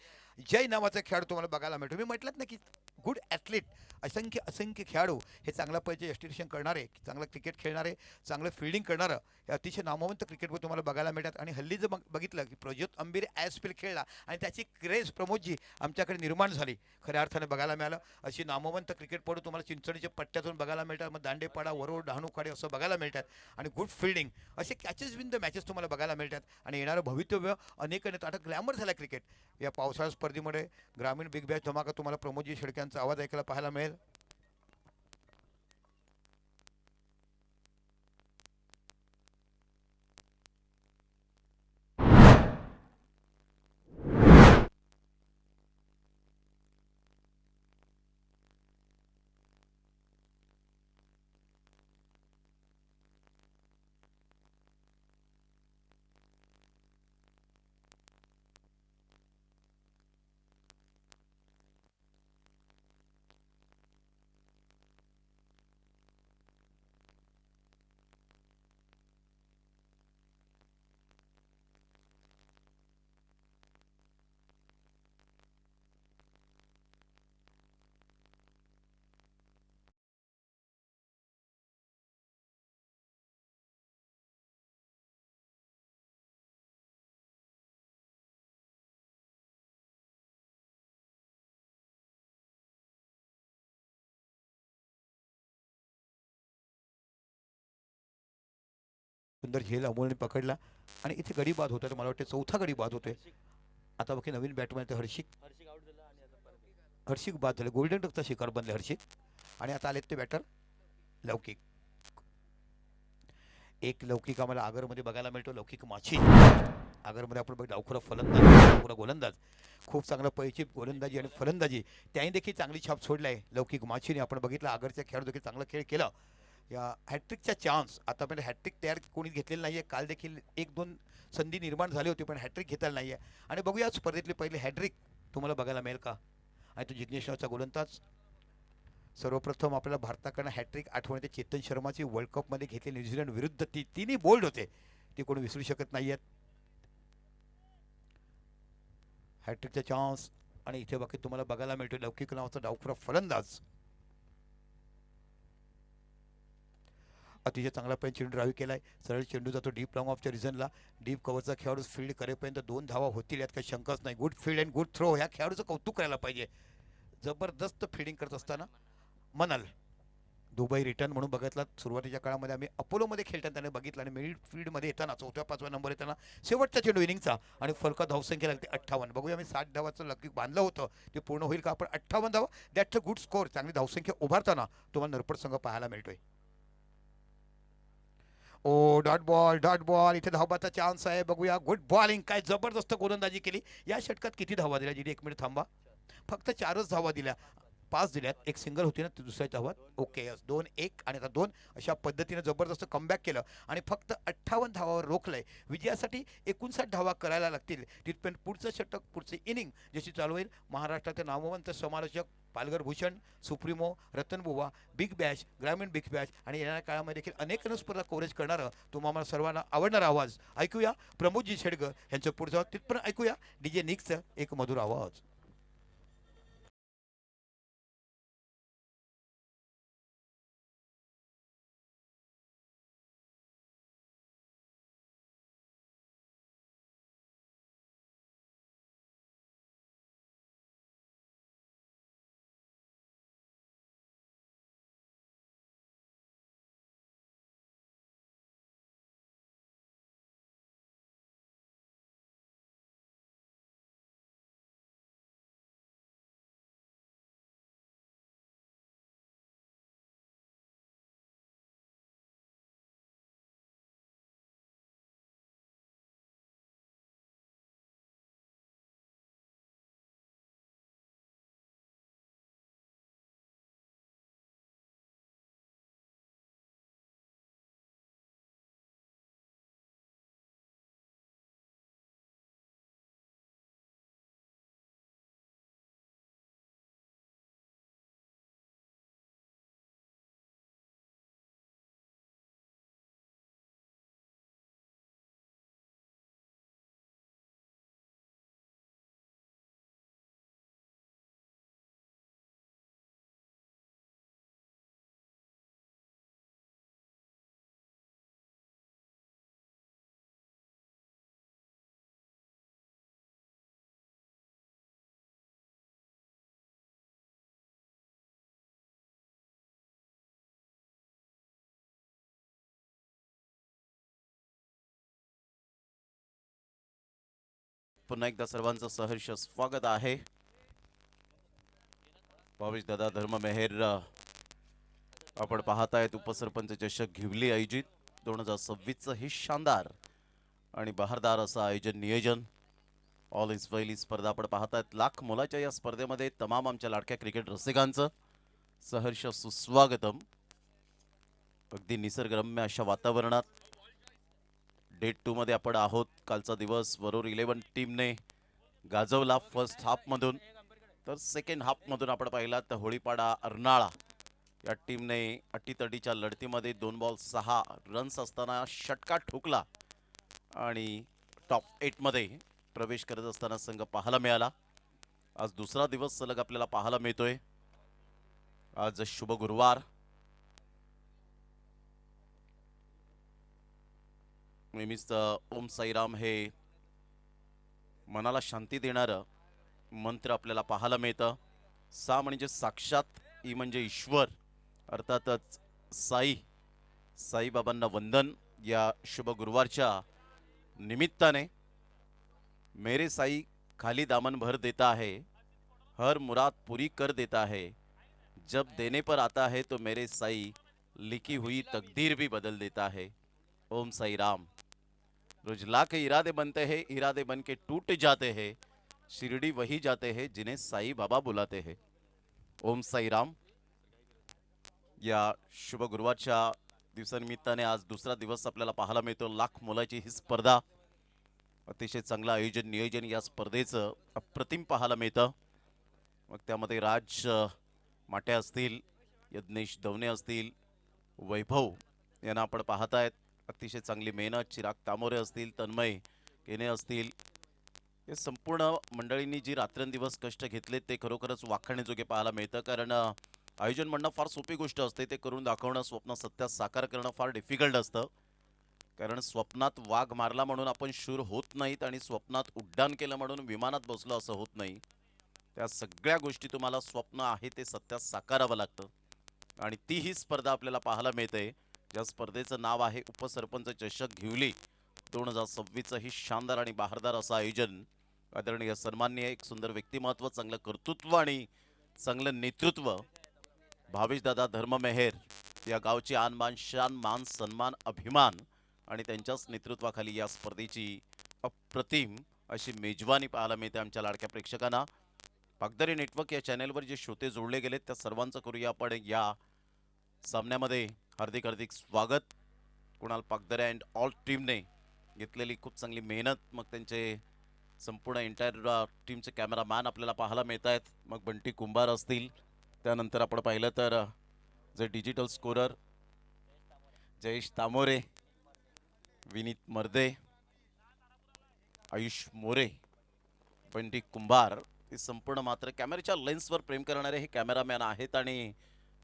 जय नावाचा खेळाडू तुम्हाला बघायला मिळतो. मी म्हटलं ना की गुड ॲथलीट असंख्य असंख्य खेळाडू हे चांगला पैसे एस्टिट्यूशन करणारे, चांगलं क्रिकेट खेळणारे, चांगलं फिल्डिंग करणारं हे अतिशय नामवंत क्रिकेटवर तुम्हाला बघायला मिळतात. आणि हल्ली जर बघितलं की प्रज्योत अंबिरे ॲज स्पिल खेळला आणि त्याची क्रेज प्रमोदजी आमच्याकडे निर्माण झाली खऱ्या अर्थाने बघायला मिळालं. अशी नामवंत क्रिकेटपटू तुम्हाला चिंचणीच्या पट्ट्यातून बघायला मिळतात. मग दांडेपाडा वरोड डहाणूखाडे असं बघायला मिळतात. आणि गुड फिल्डिंग असे कॅचेस विन द मॅचेस तुम्हाला बघायला मिळतात. आणि येणारं भवितव्य अनेक अनेक आता ग्लॅमर झाला क्रिकेट. या पावसाळा स्पर्धेमध्ये ग्रामीण बिग बॅच धमाका तुम्हाला प्रमोदजी शेडक्यांचा आवाज ऐकायला पाहायला मिळेल. सुंदर झेल अमोलने पकडला आणि इथे गडी बाद होतोय. मला वाटतं चौथा गडी बाद होतोय. आता बघी नवीन बॅटमॅन ते हर्षिक बाद झाले. गोल्डन डकचा शिकार बनले हर्षिक. आणि आता आलेत ते बॅटर लौकिक. एक लौकिक आम्हाला आगरमध्ये बघायला मिळतो. लौकिक माची आगरमध्ये आपण बघ डावखुरा फलंदाज डावखुरा गोलंदाज खूप चांगला पैची गोलंदाजी आणि फलंदाजी त्याही देखील चांगली छाप सोडलाय लौकिक माचीने. आपण बघितलं आगरच्या खेळाडू देखील चांगला खेळ केला. या हॅट्रिकचा चान्स आतापर्यंत हॅट्रिक तयार कोणी घेतलेलं नाही आहे. काल देखील एक दोन संधी निर्माण झाली होती पण हॅट्रिक घेताना नाही आहे. आणि बघूया स्पर्धेतली पहिली हॅट्रिक तुम्हाला बघायला मिळेल का. आणि तो जिग्नेश नावाचा गोलंदाज. सर्वप्रथम आपल्याला भारताकडनं हॅट्रिक आठवण येते चेतन शर्माची वर्ल्ड कपमध्ये घेतली न्यूझीलंड विरुद्ध. ती तिन्ही बोल्ड होते. ती कोणी विसरू शकत नाही आहेत. हॅट्रिकचा चान्स. आणि इथे बाकी तुम्हाला बघायला मिळतो लौकिक नावाचा डावखुरा फलंदाज. अतिशय चांगला पण चेंडू ड्राईव्ह केलाय. सरळ चेंडू जातो डीप लॉंग ऑफच्या रिझनला. डीप कव्हरचा खेळाडू फील्ड करेपर्यंत 2 धावा होतील यात काही शंकाच नाही. Good field and good throw. ह्या खेळाडूचं कौतुक करायला पाहिजे. जबरदस्त फिल्डिंग करत असताना म्हणाल दुबई रिटर्न म्हणून बघितला. सुरुवातीच्या काळामध्ये आम्ही अपोलोमध्ये खेळताना त्याने बघितलं आणि मिड फील्डमध्ये येताना 4-5व्या नंबर येताना शेवटचा चेंडू इनिंगचा आणि फलका धावसंख्या लागते 58. बघूया आम्ही 60 धावाचं लकी बांधलं होतं ते पूर्ण होईल का. आपण 58 धावा दॅट्स अ गुड स्कोर. चांगली धावसंख्या उभारताना तुम्हाला नरपट संघ पाहायला मिळतोय. ओ डॉट बॉल इथे धावबाचा चान्स आहे. बघूया गुड बॉलिंग काय जबरदस्त गोलंदाजी केली. या षटकात किती धावा दिल्या जिथे 1 मिनिट थांबा. फक्त 4च धावा दिल्या. 5 दिल्यात. एक सिंगल होती ना दुसऱ्या धावात. ओके यस 2-1 आणि आता 2 अशा पद्धतीने जबरदस्त कमबॅक केलं आणि फक्त 58 धावावर रोखलंय. विजयासाठी 59 धावा करायला लागतील. तिथपर्यंत पुढचं षटक पुढचे इनिंग जशी चालू होईल. महाराष्ट्राचे नामवंत समालोचक Palghar Bhushan supremo Ratanbuwa big bash ग्रामीण बिग बॅश आणि येणाऱ्या काळामध्ये देखील अनेक स्पर्धा कव्हरेज करणारं तुम्हाला सर्वांना आवडणारा आवाज ऐकूया प्रमोदजी शेडगर यांचं पुढचं. तिथपर्यंत ऐकूया डीजे निकचं एक मधुर आवाज. पुन्हा एकदा सर्वांचं सहर्ष स्वागत आहे. भावेश दादा धर्ममेहेर आपण पाहतायत उपसरपंच चषक घिवली आयोजित 2026चं हे शानदार आणि बहारदार असं आयोजन नियोजन. ऑल इज वेल ही स्पर्धा आपण पाहतायत. लाख मोलाच्या या स्पर्धेमध्ये तमाम आमच्या लाडक्या क्रिकेट रसिकांचं सहर्ष सुस्वागतम. अगदी निसर्गरम्य अशा वातावरणात डेट 2 मध्ये आपण आहोत. कालचा दिवस वरोर 11 टीमने गाजवला फर्स्ट हाफमधून, तर सेकंड हाफमधून आपण पाहिला तर होळीपाडा अर्नाळा या टीमने अटीतटीच्या लढतीमध्ये 2 बॉल 6 रन्स असताना षटका ठोकला आणि टॉप 8 मध्ये प्रवेश करत असताना संघ पाहायला मिळाला. आज दुसरा दिवस सलग आपल्याला पाहायला मिळतोय. आज शुभ गुरुवार. नेहमीच ओम साईराम हे मनाला शांती देणारं मंत्र आपल्याला पाहायला मिळतं. सा म्हणजे साक्षात, ई म्हणजे ईश्वर, अर्थातच साईबाबांना वंदन. या शुभ गुरुवारच्या निमित्ताने मेरे साई खाली दामन भर देता है, हर मुराद पूरी कर देता है, जब देने पर आता है तो मेरे साई लिखी हुई तकदीर भी बदल देता है. ओम साई राम. रोज लाख इरादे बनते हैं, इरादे बन के टूट जाते हैं, शिरडी वही जाते हैं जिन्हें साई बाबा बुलाते हैं. ओम साई राम. या शुभ गुरुवारच्या दिवसानिमित्ताने आज दुसरा दिवस आपल्याला पाहायला मिळतो. लाख मोलाची ही स्पर्धा, अतिशय चांगलं आयोजन नियोजन या स्पर्धेचं अप्रतिम पाहायला मिळतं. मग त्यामध्ये राज माटे असतील, यज्ञेश दवणे असतील, वैभव यांना आपण पाहतायत. अतिशय चांगली मेहनत. चिराग तामोरे असतील, तन्मय केने असतील, हे संपूर्ण मंडळींनी जी रात्रंदिवस कष्ट घेतले ते खरोखरच वाखाणण्याजोगे पाहायला मिळतं. कारण आयोजन म्हणणं फार सोपी गोष्ट असते, ते करून दाखवणं, स्वप्न सत्यात साकार करणं फार डिफिकल्ट असतं. कारण स्वप्नात वाघ मारला म्हणून आपण शूर होत नाहीत आणि स्वप्नात उड्डाण केलं म्हणून विमानात बसलो असं होत नाही. त्या सगळ्या गोष्टी तुम्हाला स्वप्न आहे ते सत्यात साकारावं लागतं आणि ती ही स्पर्धा आपल्याला पाहायला मिळते. ज्या स्पर्धेचं नाव आहे उपसरपंच चषक घिवली 2026चं ही शानदार आणि बहारदार असं आयोजन. आदरणीय सन्माननीय एक सुंदर व्यक्तिमत्व, चांगलं कर्तृत्व आणि चांगलं नेतृत्व भावेशदादा धर्ममेहेर, या गावची आन बान शान मान सन्मान अभिमान आणि त्यांच्याच नेतृत्वाखाली या स्पर्धेची अप्रतिम अशी मेजवानी पाहायला मिळते आमच्या लाडक्या प्रेक्षकांना. पागदरी नेटवर्क या चॅनेलवर जे श्रोते जोडले गेलेत त्या सर्वांचं करूया आपण या सामन्यामध्ये हार्दिक हार्दिक स्वागत. कुणाल पागदरे अँड ऑल टीमने घेतलेली खूप चांगली मेहनत, मग त्यांचे संपूर्ण एंटायर टीमचे कॅमेरामॅन आपल्याला पाहायला मिळत आहेत. मग बंटी कुंभार असतील, त्यानंतर आपण पाहिलं तर जे डिजिटल स्कोरर जयेश तामोरे, विनीत मर्दे, आयुष मोरे, बंटी कुंभार, हे संपूर्ण मात्र कॅमेऱ्याच्या लेन्सवर प्रेम करणारे हे कॅमेरामॅन आहेत आणि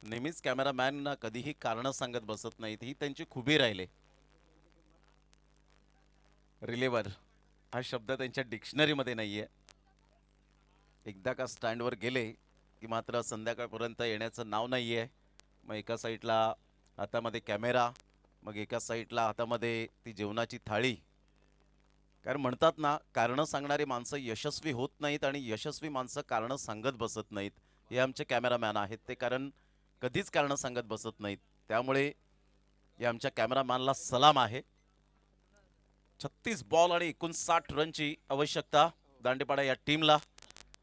नेहमीच कॅमेरामॅनना कधीही कारणं सांगत बसत नाहीत, ही त्यांची खुबी राहिले. रिलेवर हा शब्द त्यांच्या डिक्शनरीमध्ये नाहीये. एकदा का स्टँडवर गेले की मात्र संध्याकाळपर्यंत येण्याचं नाव नाहीये. मग एका साईडला हातामध्ये कॅमेरा, मग एका साईडला हातामध्ये ती जेवणाची थाळी. कारण म्हणतात ना, कारणं सांगणारी माणसं यशस्वी होत नाहीत आणि यशस्वी माणसं कारणं सांगत बसत नाहीत. हे आमचे कॅमेरामॅन आहेत, ते कारण कधीच कारणं सांगत बसत नाहीत. त्यामुळे या आमच्या कॅमेरामॅनला सलाम आहे. 36 बॉल आणि 59 रनची आवश्यकता दांडेपाडा या टीमला.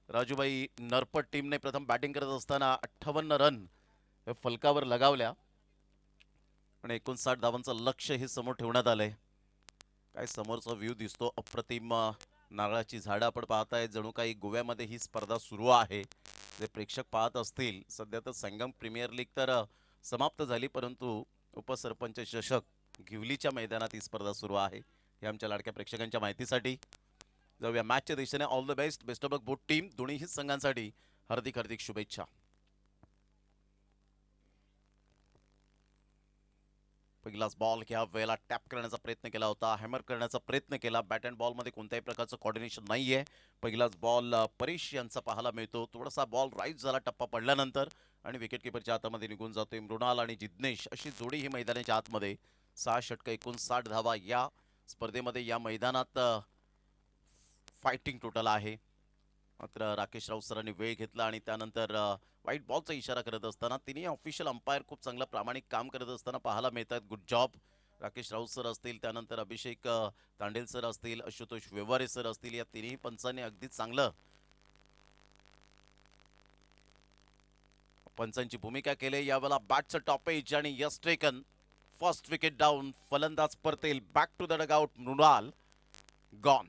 राजूबाई नरपट टीमने प्रथम बॅटिंग करत असताना 58 रन फलकावर लगावल्या आणि 59 धावांचं लक्ष हे समोर ठेवण्यात आलंय. काय समोरचा व्ह्यू दिसतो अप्रतिम. नारळाची झाडं आपण पाहताय, जणू काही गोव्यामध्ये ही स्पर्धा सुरू आहे. जे प्रेक्षक पाहत असतील, सध्या तर संगम प्रीमियर लीग तर समाप्त झाली, परंतु उपसरपंच चषक घिवलीच्या मैदानात ही स्पर्धा सुरू आहे. हे आमच्या लाडक्या प्रेक्षकांच्या माहितीसाठी. जाऊया मॅचच्या दिशेने. All the best, best of luck both team. दोन्हीही संघांसाठी हार्दिक हार्दिक शुभेच्छा. पहिलाच बॉल ह्या वेळेला टॅप करण्याचा प्रयत्न केला होता, हॅमर करण्याचा प्रयत्न केला. बॅट अँड बॉलमध्ये कोणत्याही प्रकारचं कॉर्डिनेशन नाहीये. पहिलाच बॉल परेश यांचा पाहायला मिळतो. थोडासा बॉल राईट झाला टप्पा पडल्यानंतर आणि विकेट किपरच्या हातामध्ये निघून जातोय. मृणाल आणि जिज्ञेश अशी जोडी ही मैदानाच्या आतमध्ये. 6 षटकं 59 धावा या स्पर्धेमध्ये या मैदानात फायटिंग टोटल आहे. मात्र राकेश राऊत सरांनी वेळ घेतला आणि त्यानंतर व्हाईट बॉलचा इशारा करत असताना तिन्ही ऑफिशियल अंपायर खूप चांगलं प्रामाणिक काम करत असताना पाहायला मिळतात. Good job. Rakesh Raut sir असतील, त्यानंतर अभिषेक तांडेल सर असतील, आशुतोष व्यवहारे सर असतील, या तिन्ही पंचांनी अगदी चांगलं पंचांची भूमिका केली. यावेळेला बॅटचं टॉपेज आणि yes taken. First wicket down. फलंदाज परतेल. Back to the dugout. Mrunal gone.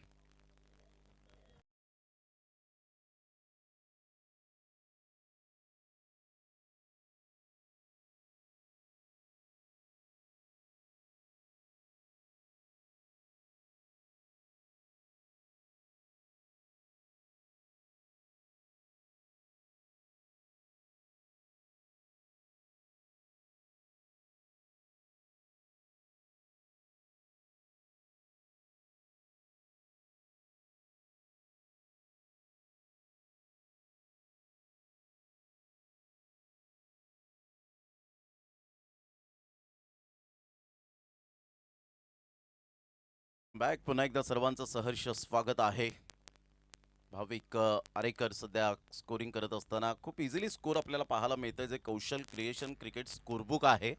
Back पुन्हा एकदा सर्वांचं सहर्ष स्वागत आहे. भाविक आरेकर सध्या स्कोरिंग करत असताना खूप इझिली स्कोर आपल्याला पाहायला मिळतं. जे कौशल क्रिएशन क्रिकेट स्कोरबुक आहे.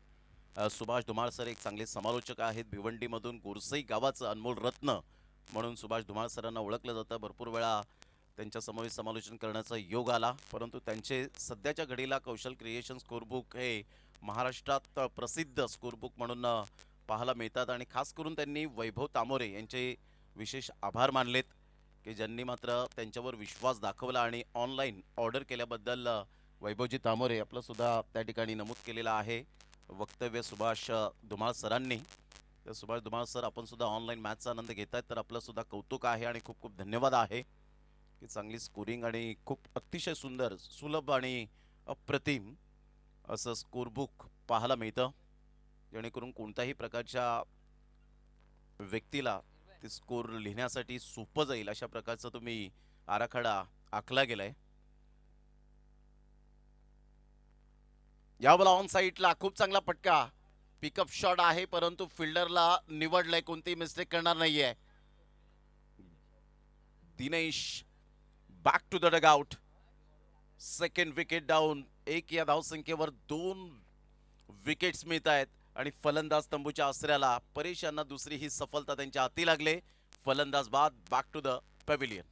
सुभाष धुमाळ सर एक चांगले समालोचक आहेत. भिवंडीमधून गोरसई गावाचं अनमोल रत्न म्हणून सुभाष धुमाळ सरांना ओळखलं जातं. भरपूर वेळा त्यांच्या समोर समालोचन करण्याचा योग आला, परंतु त्यांचे सध्याच्या घडीला कौशल क्रिएशन स्कोरबुक हे महाराष्ट्रात प्रसिद्ध स्कोरबुक म्हणून पाहायला मिळतात. आणि खास करून त्यांनी वैभव तामोरे यांचे विशेष आभार मानलेत की ज्यांनी मात्र त्यांच्यावर विश्वास दाखवला आणि ऑनलाईन ऑर्डर केल्याबद्दल वैभवजी तामोरे आपलं सुद्धा त्या ठिकाणी नमूद केलेलं आहे वक्तव्य सुभाष धुमाळ सरांनी. तर सुभाष धुमाळ सर, आपण सुद्धा ऑनलाईन मॅचचा आनंद घेतायत, तर आपलं सुद्धा कौतुक आहे आणि खूप खूप धन्यवाद आहे की चांगली स्कोरिंग आणि खूप अतिशय सुंदर, सुलभ आणि अप्रतिम असं स्कोरबुक पाहायला मिळतं, जेणेकरून कोणत्याही प्रकारच्या व्यक्तीला ते स्कोर लिहिण्यासाठी सोपं जाईल अशा प्रकारचा तुम्ही आराखडा आखला गेलाय. यावेळेला ऑन साईडला खूप चांगला फटका. पिकअप शॉट आहे, परंतु फिल्डरला निवडलंय, कोणती मिस्टेक करणार नाहीये. Dinesh back to the dugout. Second wicket down. एक या धावसंख्येवर 2 विकेट्स मिळत आहेत आणि फलंदाज तंबूच्या आसऱ्याला परेश यांना दुसरी ही सफलता त्यांच्या हाती लागले. फलंदाज बाद. Back to the pavilion.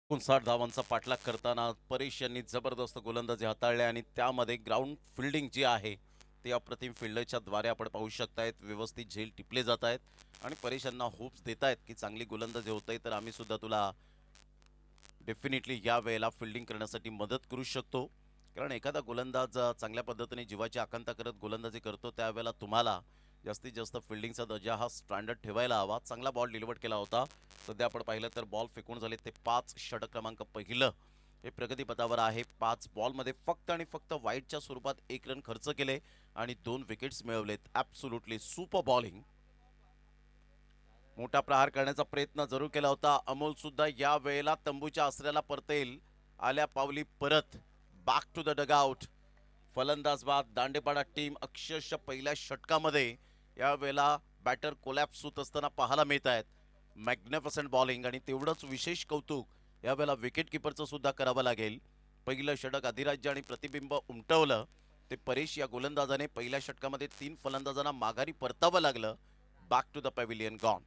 साठ धावांचा पाठलाग करताना परेश यांनी जबरदस्त गोलंदाजी हाताळल्या आणि त्यामध्ये ग्राउंड फिल्डिंग जी आहे ते अप्रतिम फिल्डरच्या द्वारे आपण पाहू शकतायत. व्यवस्थित झेल टिपले जात आहेत आणि परेश यांना होप्स देत आहेत की चांगली गोलंदाजी होत आहे, तर आम्ही सुद्धा तुला डेफिनेटली या वेळेला फिल्डिंग करण्यासाठी मदत करू शकतो. कारण एखादा गोलंदाज चांगल्या पद्धतीने जीवाची आकांक्षा करत गोलंदाजी करतो, त्यावेळेला तुम्हाला जास्तीत जास्त फिल्डिंगचा दर्जा हा स्टँडर्ड ठेवायला हवा. चांगला बॉल डिलिव्हर केला होता. सध्या आपण पाहिलं तर बॉल फेकून झाले ते 5. षटक क्रमांक पहिलं हे प्रगतीपथावर आहे. 5 बॉलमध्ये फक्त आणि फक्त वाईटच्या स्वरूपात 1 रन खर्च केले आणि 2 विकेट्स मिळवलेत. Absolutely super bowling. मोठा प्रहार करण्याचा प्रयत्न जरूर केला होता. अमोल सुद्धा या वेळेला तंबूच्या आसऱ्याला परतेल. आल्या पावली परत. Back to the dugout. फलंदाज बाद. दांडेपाडा टीम अक्षरशः पहिल्या षटकामध्ये या वेळेला बॅटर कोलॅप्स होत असताना पाहायला मिळत आहेत. मॅग्निफिसंट बॉलिंग आणि तेवढंच विशेष कौतुक यावेळेला विकेट किपरचं सुद्धा करावं लागेल. पहिलं षटक अधिराज्य आणि प्रतिबिंब उमटवलं ते परेश या गोलंदाजाने. पहिल्या षटकामध्ये 3 फलंदाजांना माघारी परतावं लागलं. Back to the pavilion gone.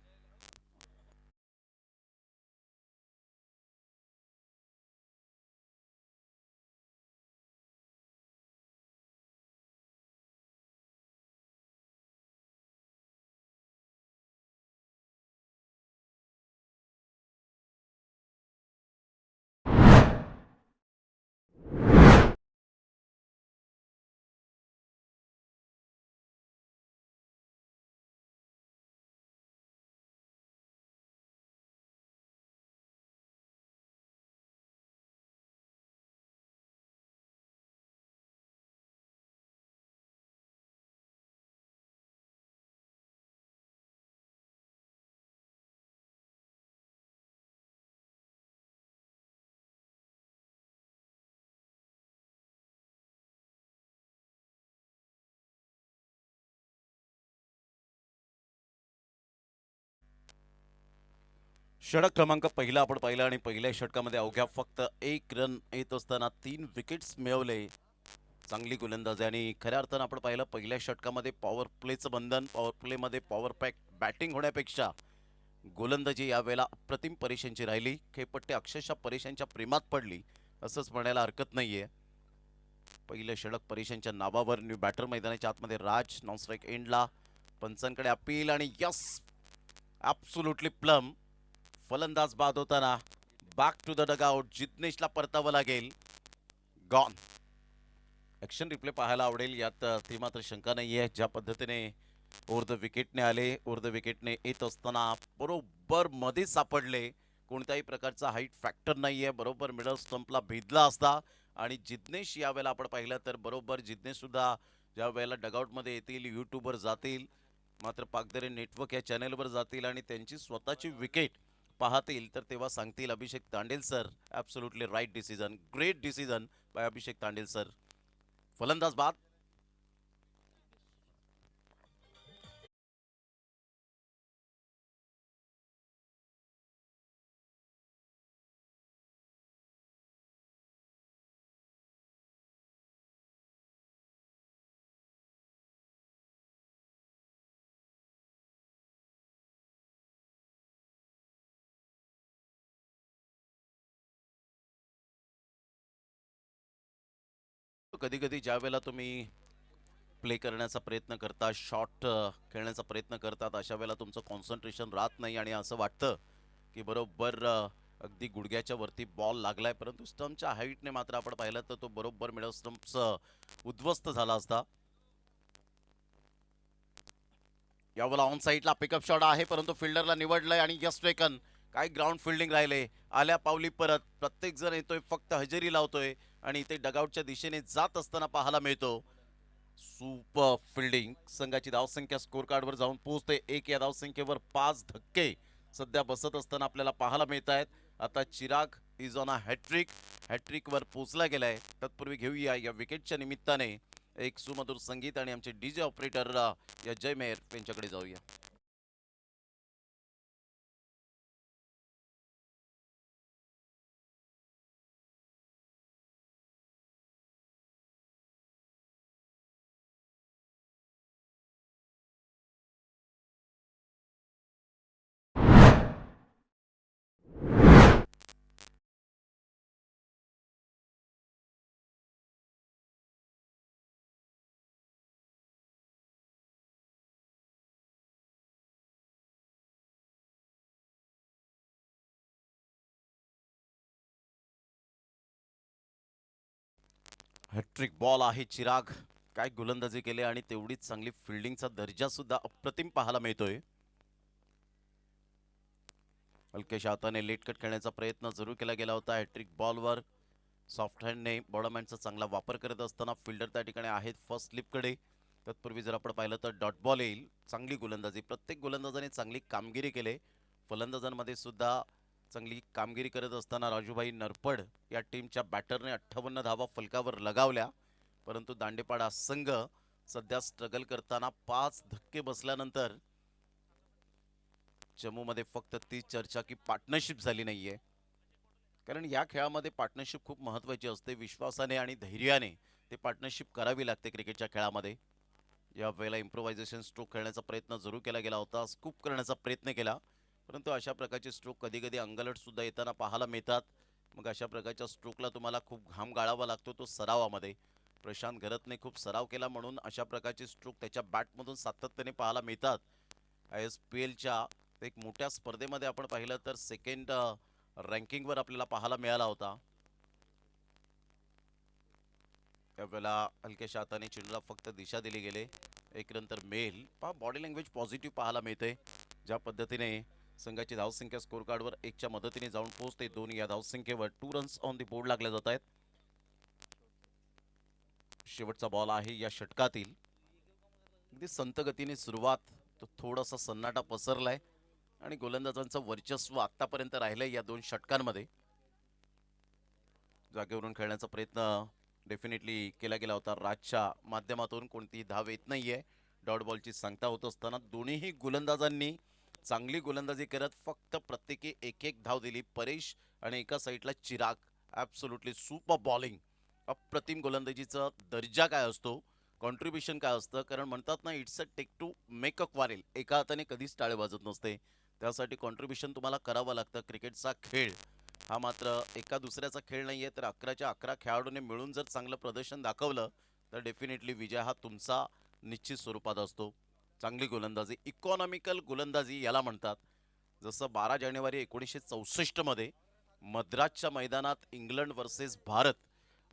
षटक क्रमांक पहिला आपण पाहिला आणि पहिल्या षटकामध्ये अवघ्या फक्त 1 रन येत असताना 3 विकेट्स मिळवले. चांगली गोलंदाजी आणि खऱ्या अर्थानं आपण पाहिलं पहिल्या षटकामध्ये पॉवर प्लेचं बंधन, पॉवर प्लेमध्ये पॉवर पॅक बॅटिंग होण्यापेक्षा गोलंदाजी यावेळेला अप्रतिम परेशांची राहिली. खेळपट्टी अक्षरशः परेशांच्या प्रेमात पडली असंच म्हणायला हरकत नाहीये. पहिलं षटक परेशांच्या नावावर. न्यू बॅटर मैदानाच्या आतमध्ये राज नॉन स्ट्राईक एंडला. पंचांकडे अपील आणि यस ॲब्सोल्युटली प्लम. फलंदाज बाद होताना बॅक टू द डगआउट. जिग्नेशला परतावं लागेल. गॉन. ॲक्शन रिप्ले पाहायला आवडेल यात ती मात्र शंका नाहीये. ज्या पद्धतीने ओव्हर द विकेटने आले, ओव्हर द विकेटने येत असताना बरोबर मध्ये सापडले. कोणत्याही प्रकारचा हाईट फॅक्टर नाहीये. बरोबर मिडल स्टंपला भेदला असता आणि जिग्नेश यावेळेला आपण पाहिलं तर बरोबर जिग्नेश सुद्धा ज्या वेळेला डगआउटमध्ये येतील, यूट्यूबवर जातील, मात्र पाकदरे नेटवर्क या चॅनेलवर जातील आणि त्यांची स्वतःची विकेट पाहतील तर तेव्हा सांगतील Abhishek Tandel sir absolutely right decision, great decision by Abhishek Tandel sir. फलंदाज बाद. कधी कधी ज्या वेळेला तुम्ही प्ले करण्याचा प्रयत्न करता, शॉट खेळण्याचा प्रयत्न करतात, अशा वेळेला तुमचं कॉन्सन्ट्रेशन राहत नाही आणि असं वाटतं की बरोबर अगदी गुडघ्याच्या वरती बॉल लागलाय, परंतु स्टंपच्या हाईटने मात्र आपण पाहिलं तर तो बरोबर मिडल स्टंपचं उद्ध्वस्त झाला असता. यावेळेला ऑन साईडला पिकअप शॉट आहे परंतु फिल्डरला निवडलंय आणि यस टेकन. काय ग्राउंड फिल्डिंग राहिले. आल्या पावली परत प्रत्येक जण येतोय, फक्त हजेरी लावतोय आणि इथे डगआउटच्या दिशेने जात असताना पाहायला मिळतो. Super fielding. संघाची धावसंख्या स्कोर कार्डवर जाऊन पोहोचते 1. या धावसंख्येवर 5 धक्के सध्या बसत असताना आपल्याला पाहायला मिळत आहेत. आता Chirag is on a hattrick. हॅट्रिकवर पोहोचला गेलाय. तत्पूर्वी घेऊया या विकेटच्या निमित्ताने एक सुमधुर संगीत आणि आमचे डीजे ऑपरेटर या जय मेहर यांच्याकडे जाऊया. हॅट्रिक बॉल आहे. चिराग काय गोलंदाजी केली आणि तेवढीच चांगली फिल्डिंगचा दर्जा सुद्धा अप्रतिम पाहायला मिळतोय. हलक्याशा हाताने लेट कट खेळण्याचा प्रयत्न जरूर केला गेला होता. हॅट्रिक बॉलवर सॉफ्ट हँडने बॉडमॅनचा चांगला वापर करत असताना फिल्डर त्या ठिकाणी आहेत फर्स्ट स्लिपकडे. तत्पूर्वी जर आपण पाहिलं तर डॉट बॉल येईल. चांगली गोलंदाजी, प्रत्येक गोलंदाजाने चांगली कामगिरी केली. फलंदाजांमध्ये सुद्धा चांगली कामगिरी करत असताना राजूभाई नरपड या टीमच्या बॅटरने 58 धावा फलकावर लगावल्या, परंतु दांडेपाडा संघ सध्या स्ट्रगल करताना 5 धक्के बसल्यानंतर चमूमध्ये फक्त ती चर्चा की पार्टनरशिप झाली नाहीये. कारण या खेळामध्ये पार्टनरशिप खूप महत्त्वाची असते. विश्वासाने आणि धैर्याने ते पार्टनरशिप करावी लागते क्रिकेटच्या खेळामध्ये. या वेळेला इम्प्रोव्हायझेशन स्ट्रोक खेळण्याचा प्रयत्न जरूर केला गेला होता, स्कूप करण्याचा प्रयत्न केला, परंतु अशा प्रकारचे स्ट्रोक कधी कधी अंगलट सुद्धा येताना पाहायला मिळतात. मग अशा प्रकारच्या स्ट्रोकला तुम्हाला खूप घाम गाळावा लागतो तो सरावामध्ये. प्रशांत घरतने खूप सराव केला म्हणून अशा प्रकारचे स्ट्रोक त्याच्या बॅटमधून सातत्याने पाहायला मिळतात. ISPLच्या एक मोठ्या स्पर्धेमध्ये आपण पाहिलं तर सेकंड रँकिंगवर आपल्याला पाहायला मिळाला होता. त्यावेळेला हलक्याशा हाताने चेंडूला फक्त दिशा दिली गेले. एक रन तर मेल. पहा बॉडी लँग्वेज पॉझिटिव्ह पाहायला मिळते. ज्या पद्धतीने संघाची धावसंख्या स्कोर कार्डवर 1च्या मदतीने जाऊन पोहोचते. 2 या धावसंख्येवर 2 रन्स ऑन दी बोर्ड लागले जात आहेत. शेवटचा बॉल आहे या षटकातील. अगदी संत गतीने सुरुवात, तो थोडासा सन्नाटा पसरलाय आणि गोलंदाजांचं वर्चस्व आतापर्यंत राहिलंय या 2 षटकांमध्ये. जागेवरून खेळण्याचा प्रयत्न डेफिनेटली केला गेला होता. राजच्या माध्यमातून कोणतीही धाव येत नाहीये. डॉट बॉलची सांगता होत असताना दोन्हीही गोलंदाजांनी चांगली गोलंदाजी करत फक्त प्रत्येकी एक एक धाव दिली परेश आणि एका साईडला चिराग. Absolutely super bowling. अप्रतिम गोलंदाजीचा दर्जा काय असतो, कॉन्ट्रीब्युशन काय असतं, कारण म्हणतात ना it's a take to make a quarrel. एका हाताने कधीच टाळे वाजत नसते. त्यासाठी कॉन्ट्रीब्युशन तुम्हाला करावं लागतं. क्रिकेटचा खेळ हा मात्र एका दुसऱ्याचा खेळ नाहीये, तर 11च्या 11 खेळाडूंनी मिळून जर चांगलं प्रदर्शन दाखवलं तर डेफिनेटली विजय हा तुमचा निश्चित स्वरूपात असतो. चांगली गोलंदाजी, इकॉनॉमिकल गोलंदाजी याला म्हणतात. जसं 12 जानेवारी 1964 मध्ये मद्रासच्या मैदानात इंग्लंड वर्सेस भारत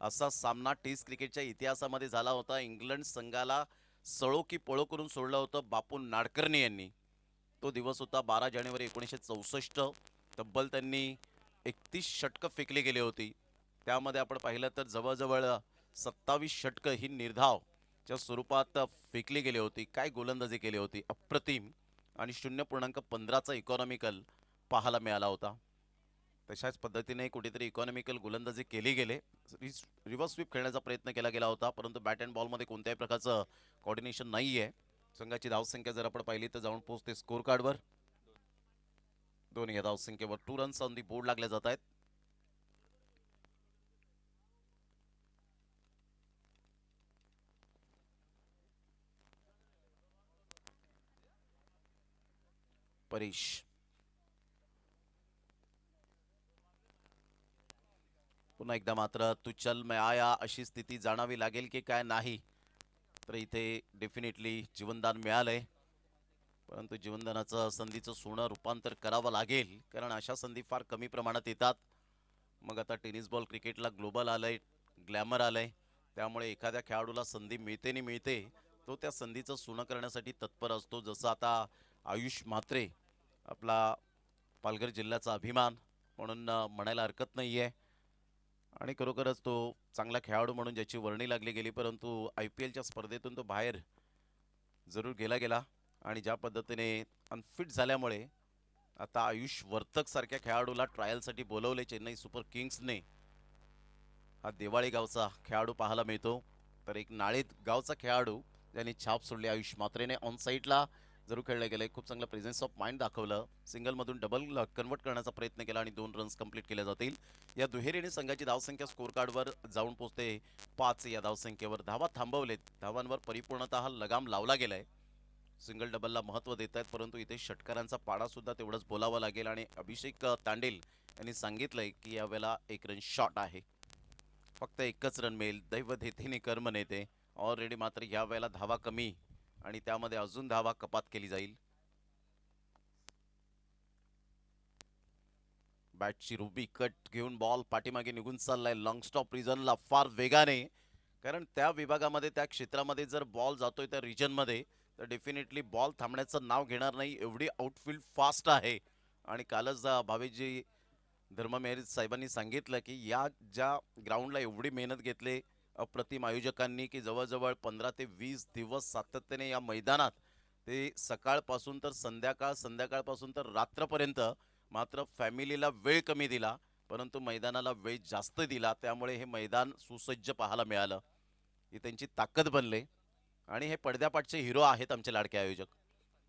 असा सामना टेस्ट क्रिकेटच्या इतिहासामध्ये झाला होता. इंग्लंड संघाला सळो की पळो करून सोडलं होतं बापू नाडकर्णी यांनी. तो दिवस होता 12 जानेवारी 1964. तब्बल त्यांनी 31 षटकं फेकली गेली होती. त्यामध्ये आपण पाहिलं तर जवळजवळ 27 षटकं ही निर्धावच्या स्वरूपात फेकली गेली होती. काय गोलंदाजी केली होती, अप्रतिम. आणि 0.15चा इकॉनॉमिकल पाहायला मिळाला होता. तशाच पद्धतीने कुठेतरी इकॉनॉमिकल गोलंदाजी केली गेले. रिव्हर्स स्वीप खेळण्याचा प्रयत्न केला गेला होता, परंतु बॅट अँड बॉलमध्ये कोणत्याही प्रकारचं कॉर्डिनेशन नाही आहे. संघाची धावसंख्या जर आपण पाहिली तर जाऊन पोहोचते स्कोर कार्डवर. दोन्ही या धावसंख्येवर 2 रन्स ऑन दी बोर्ड लागले जात आहेत. परेश पुन्हा एकदा मात्र तू चल मैं आया अशी स्थिती जाणावी लागेल की काय नाही. तर इथे डेफिनेटली जीवनदान मिळालंय, परंतु जीवनदानाचं संधीचं सोनं रूपांतर करावं लागेल, कारण अशा संधी फार कमी प्रमाणात येतात. मग आता टेनिस बॉल क्रिकेटला ग्लोबल आलंय, ग्लॅमर आलंय, त्यामुळे एखाद्या खेळाडूला संधी मिळते नि मिळते तो त्या संधीचं सोनं करण्यासाठी तत्पर असतो. जसं आता आयुष म्हात्रे आपला पालघर जिल्ह्याचा अभिमान म्हणून म्हणायला हरकत नाही आहे. आणि खरोखरच तो चांगला खेळाडू म्हणून ज्याची वर्णी लागली गेली, परंतु आय पी एलच्या स्पर्धेतून तो बाहेर जरूर गेला गेला. आणि ज्या पद्धतीने अनफिट झाल्यामुळे आता आयुष वर्तक सारख्या खेळाडूला ट्रायलसाठी बोलवले चेन्नई सुपर किंग्सने. हा दिवाळी गावचा खेळाडू पाहायला मिळतो. तर एक नाळेत गावचा खेळाडू ज्यांनी छाप सोडली आयुष म्हात्रेने ऑन साईडला जरूर खेळले गेले. खूप चांगलं प्रेझेन्स ऑफ माइंड दाखवलं. सिंगलमधून डबल कन्वर्ट करण्याचा प्रयत्न केला आणि 2 रन्स कंप्लीट केले जातील. या दुहेरीने संघाची धावसंख्या स्कोर कार्डवर जाऊन पोहोचते 5 या धावसंख्येवर. धावा थांबवलेत, धावांवर परिपूर्णतः लगाम लावला गेलाय. सिंगल डबलला महत्त्व देत आहेत, परंतु इथे षटकारांचा पाडा सुद्धा तेवढंच बोलावा लागेल. आणि अभिषेक तांडेल यांनी सांगितलंय की यावेळेला 1 रन शॉट आहे, फक्त एकच रन मिळेल. दैव देते कर्म नेते. ऑलरेडी मात्र यावेळेला धावा कमी आणि त्यामध्ये अजून धावा कपात केली जाईल. बॅटची रुबी कट घेऊन बॉल पाठीमागे निघून चाललाय लॉंग स्टॉप रिजनला फार वेगाने, कारण त्या विभागामध्ये त्या क्षेत्रामध्ये जर बॉल जातोय त्या रिजनमध्ये तर डेफिनेटली बॉल थांबण्याचं नाव घेणार नाही, एवढी आउटफील्ड फास्ट आहे. आणि कालच भावेशजी धर्ममेहर साहेबांनी सांगितलं की या ज्या ग्राउंडला एवढी मेहनत घेतली अप्रतिम आयोजकांनी, की जवळजवळ 15 ते 20 दिवस सातत्याने या मैदानात ते सकाळपासून तर संध्याकाळ, संध्याकाळपासून तर रात्रपर्यंत मात्र फॅमिलीला वेळ कमी दिला, परंतु मैदानाला वेळ जास्त दिला. त्यामुळे हे मैदान सुसज्ज पाहायला मिळालं. ही त्यांची ताकद बनले आणि हे पडद्यापाठचे हिरो आहेत आमचे लाडके आयोजक.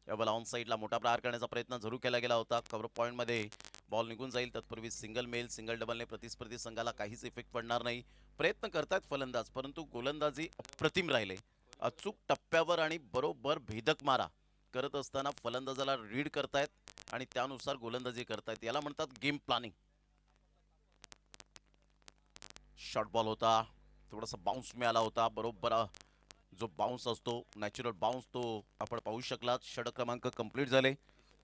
यावेळेला ऑन साईडला मोठा प्रहार करण्याचा प्रयत्न जरूर केला गेला होता. कव्हर पॉईंटमध्ये बॉल निघून जाईल, तत्पूर्वी सिंगल मेल सिंगल डबलने प्रतिस्पर्धी संघाला काहीच इफेक्ट पडणार नाही. प्रयत्न करतायत फलंदाज, परंतु गोलंदाजी अप्रतिम राहिले. अचूक टप्प्यावर आणि बरोबर भेदक मारा करत असताना फलंदाजाला रीड करतायत आणि त्यानुसार गोलंदाजी करतायत. याला म्हणतात गेम प्लॅनिंग. शॉर्ट बॉल होता, थोडासा बाउन्स मिळाला होता. बरोबर जो बाउन्स असतो नॅचरल बाउन्स तो आपण पाहू शकलात. षटक क्रमांक कंप्लीट झाले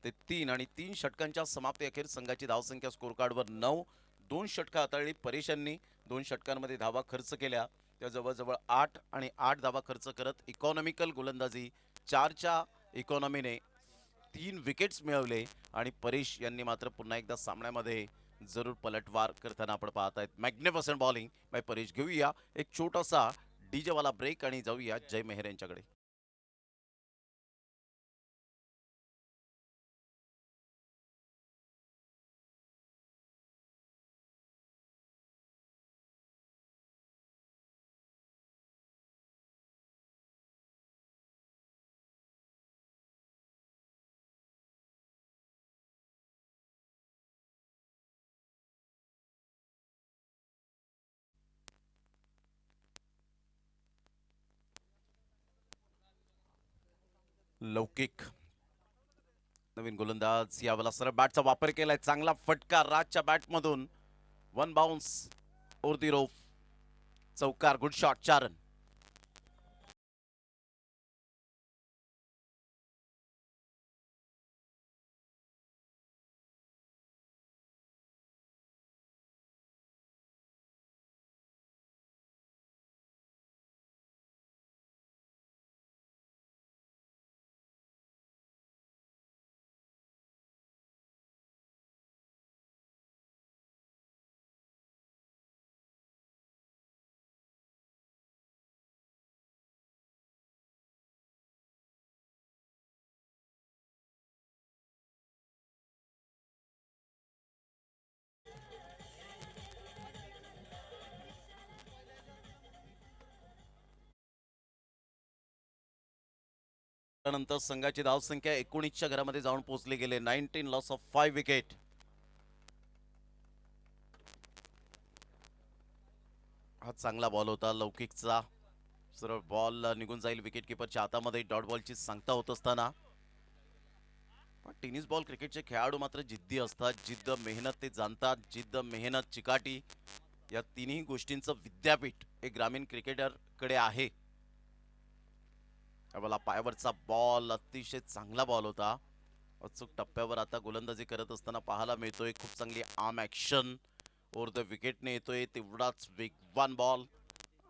ते 3 आणि 3 षटकांच्या समाप्ती अखेर संघाची धावसंख्या स्कोर कार्डवर 9. 2 षटकं हाताळली परेशांनी, 2 षटकांमध्ये धावा खर्च केल्या त्या जवळजवळ 8 आणि 8 धावा खर्च करत इकॉनॉमिकल गोलंदाजी 4च्या इकॉनॉमीने 3 विकेट्स मिळवले. आणि परेश यांनी मात्र पुन्हा एकदा सामन्यामध्ये जरूर पलटवार करताना आपण पाहत आहेत. Magnificent bowling bye Paresh. घेऊया एक छोटासा डीजे वाला ब्रेक आणि जाऊया जय मेहर यांच्याकडे. लौकिक नवीन गोलंदाज यावेळेला सरळ बॅटचा वापर केलाय. चांगला फटका राजच्या बॅटमधून. वन बाउन्स ओर दी रोफ. चौकार. Good shot. 4 रन. त्यानंतर संघाची धावसंख्या 19च्या घरामध्ये जाऊन पोहोचले गेले. 19 लॉस ऑफ 5 विकेट. हा चांगला बॉल होता लौकिकचा. सरळ बॉल निघून जाईल विकेट किपरच्या हातामध्ये. डॉट बॉलची सांगता होत असताना पण टेनिस बॉल क्रिकेटचे खेळाडू मात्र जिद्दी असतात. जिद्द मेहनत ते जाणतात. जिद्द मेहनत चिकाटी या तिन्ही गोष्टींचं विद्यापीठ एक ग्रामीण क्रिकेटरकडे आहे. त्यावेळेला पायावरचा बॉल अतिशय चांगला बॉल होता. अचूक टप्प्यावर आता गोलंदाजी करत असताना पाहायला मिळतोय. खूप चांगली आर्म ऍक्शन ओव्हर द विकेटने येतोय. तेवढाच वेगवान बॉल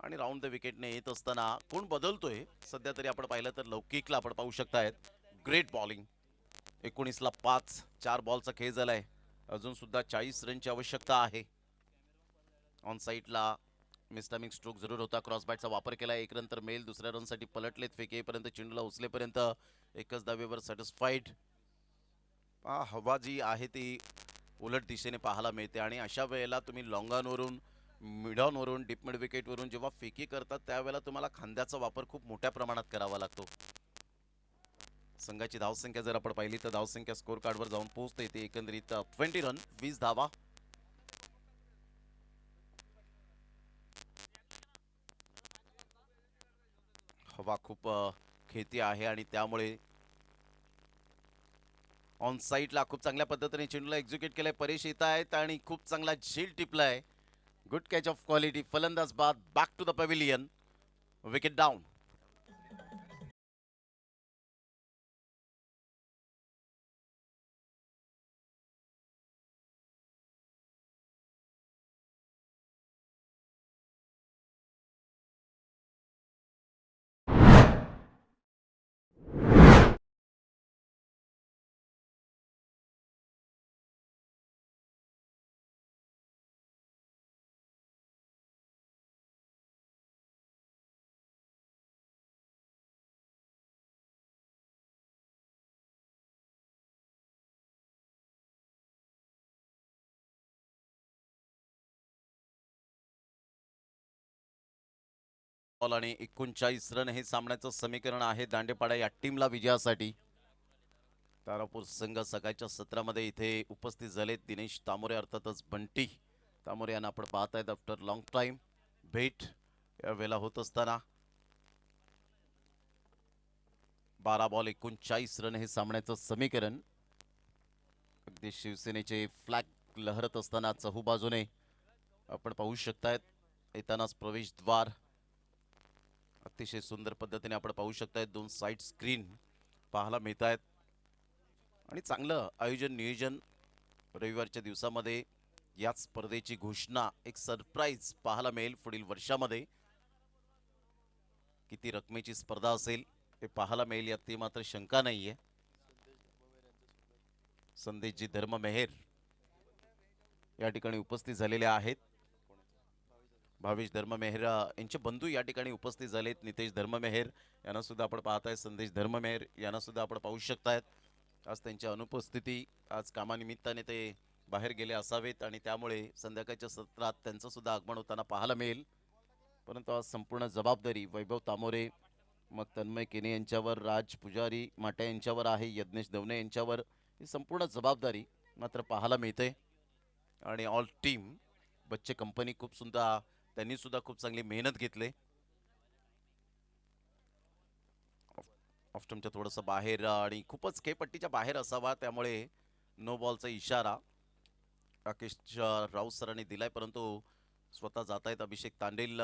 आणि राऊंड द विकेटने येत असताना कोण बदलतोय सध्या तरी आपण पाहिलं तर लौकिकला आपण पाहू शकतायत. Great bowling. 19ला 5. 4 बॉलचा खेळ झालाय. अजून सुद्धा 40 रनची आवश्यकता आहे. ऑन साईडला मिस्टामिंग स्ट्रोक जरूर होता. क्रॉस बॅटचा वापर केला. 1 रन तर मेल. दुसऱ्या रनसाठी पलटलेत. फेकेपर्यंत चेंडूला उचलेपर्यंत एकच धावेवर सॅटिस्फाईड. हवा जी आहे ती उलट दिशेने पाहायला मिळते आणि अशा वेळेला तुम्ही लॉंगॉनवरून मिडॉनवरून डीप मिड विकेटवरून जेव्हा फेकी करतात त्यावेळेला तुम्हाला खांद्याचा वापर खूप मोठ्या प्रमाणात करावा लागतो. संघाची धावसंख्या जर आपण पाहिली तर धावसंख्या स्कोर कार्डवर जाऊन पोहोचते ती एकंदरीत 20 रन 20 धावा. हवा खूप खेळती आहे आणि त्यामुळे ऑन साईडला खूप चांगल्या पद्धतीने चेंडूला एक्झिक्यूट केलंय. परेश येत आहेत आणि खूप चांगला झेल टिपलाय. Good catch of quality. फलंदाज बाद. Back to the pavilion. Wicket down. Ball आणि 39 रन हे सामन्याचं समीकरण आहे दांडेपाडा या टीमला विजयासाठी. तारापूर संघ सकाळच्या सत्रामध्ये इथे उपस्थित झाले. दिनेश तामोरे अर्थातच बंटी तामोरे यांना आपण पाहतायत आफ्टर लॉंग टाइम भेट यावेळेला होत असताना 12 बॉल 39 रन हे सामन्याचं समीकरण. अगदी शिवसेनेचे फ्लॅग लहरत असताना चहूबाजूने आपण पाहू शकतायत. येतानाच प्रवेशद्वार अतिशय सुंदर पद्धतीने आपण पाहू शकतायत. 2 साइड स्क्रीन पाहायला मिळत आहेत आणि चांगलं आयोजन नियोजन. रविवारच्या दिवसामध्ये याच स्पर्धेची घोषणा एक सरप्राईज पाहायला मिळेल. पुढील वर्षामध्ये किती रकमेची स्पर्धा असेल हे पाहायला मिळेल यात ती मात्र शंका नाहीये. संदेशजी धर्ममेहेर या ठिकाणी उपस्थित झालेले आहेत. भावेश धर्ममेहर यांचे बंधू या ठिकाणी उपस्थित झालेत. नितेश धर्ममेहर यांना सुद्धा आपण पाहताय. संदेश धर्ममेहर यांना सुद्धा आपण पाहू शकतायत. आज त्यांच्या अनुपस्थिती आज कामानिमित्ताने ते बाहेर गेले असावेत आणि त्यामुळे संध्याकाळच्या सत्रात त्यांचं सुद्धा आगमन होताना पाहायला मिळेल. परंतु आज संपूर्ण जबाबदारी वैभव तामोरे मग तन्मय केने यांच्यावर, राज पुजारी माटे यांच्यावर आहे, यज्ञेश दवणे यांच्यावर ही संपूर्ण जबाबदारी मात्र पाहायला मिळते. आणि ऑल टीम बच्चे कंपनी खूप सुद्धा त्यांनी सुद्धा खूप चांगली मेहनत घेतली. ऑफ स्टंपच्या थोडंसं बाहेर आणि खूपच खेळपट्टीच्या बाहेर असावा, त्यामुळे नो बॉलचा इशारा राकेश राऊत सरांनी दिलाय, परंतु स्वतः जात आहेत अभिषेक तांडेल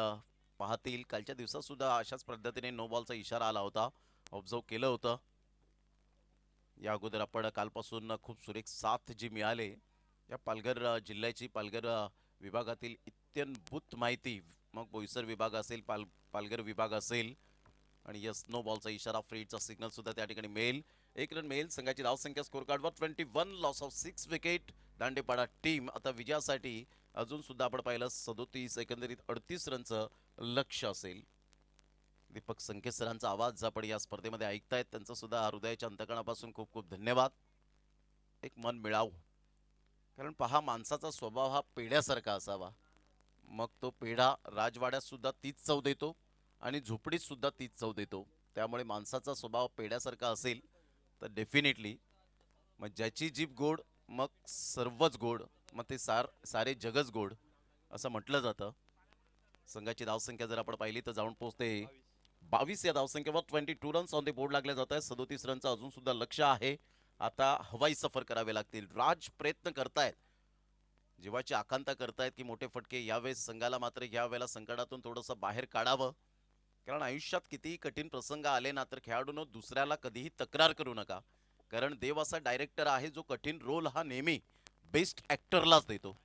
पाहतील. कालच्या दिवसात सुद्धा अशाच पद्धतीने नो बॉलचा इशारा आला होता, ऑब्झर्व केलं होतं. या अगोदर आपण कालपासून खूप सुरेख साथ जी मिळाले या पालघर जिल्ह्याची, पालघर विभागातील इत्यंभूत माहिती, मग बोईसर विभाग असेल, पालघर विभाग असेल, आणि यस नो बॉलचा इशारा, फ्रीडचा सिग्नल सुद्धा त्या ठिकाणी मिळेल. एक रन मिळेल. संघाची धावसंख्या स्कोर कार्डवर 21, लॉस ऑफ 6 विकेट. दांडेपाडा टीम आता विजयासाठी अजून सुद्धा आपण पाहिलं 37, एकंदरीत 38 रनचं लक्ष असेल. दीपक संकेत सरांचा आवाज आपण या स्पर्धेमध्ये ऐकतायत, त्यांचं सुद्धा हृदयाच्या अंतकणापासून खूप खूप धन्यवाद. एक मन मिळावं, कारण पहा, माणसाचा स्वभाव हा पेढ्यासारखा असावा. मग तो पेढा राजवाड्यात सुद्धा तीच चव देतो आणि झोपडीत सुद्धा तीच चव देतो. त्यामुळे माणसाचा स्वभाव पेढ्यासारखा असेल तर डेफिनेटली मग ज्याची जीभ गोड मग सर्वच गोड, मग ते सारे जगच गोड असं म्हटलं जातं. संघाची धावसंख्या जर आपण पाहिली तर जाऊन पोहोचते 22 या धावसंख्येवर. 22 रन्स ऑन द बोर्ड लागले जात आहेत. 37 रनचं अजून सुद्धा लक्ष आहे. आता हवाई सफर करावे लागतील. राज प्रयत्न करतायत, जीवाची आकांक्षा करतायत की मोठे फटके यावेळेस संघाला मात्र या वेळेला संकटातून थोडंसं बाहेर काढावं. कारण आयुष्यात कितीही कठीण प्रसंग आले ना तर खेळाडूनं दुसऱ्याला कधीही तक्रार करू नका, कारण देव असा डायरेक्टर आहे जो कठीण रोल हा नेहमी बेस्ट ऍक्टरलाच देतो.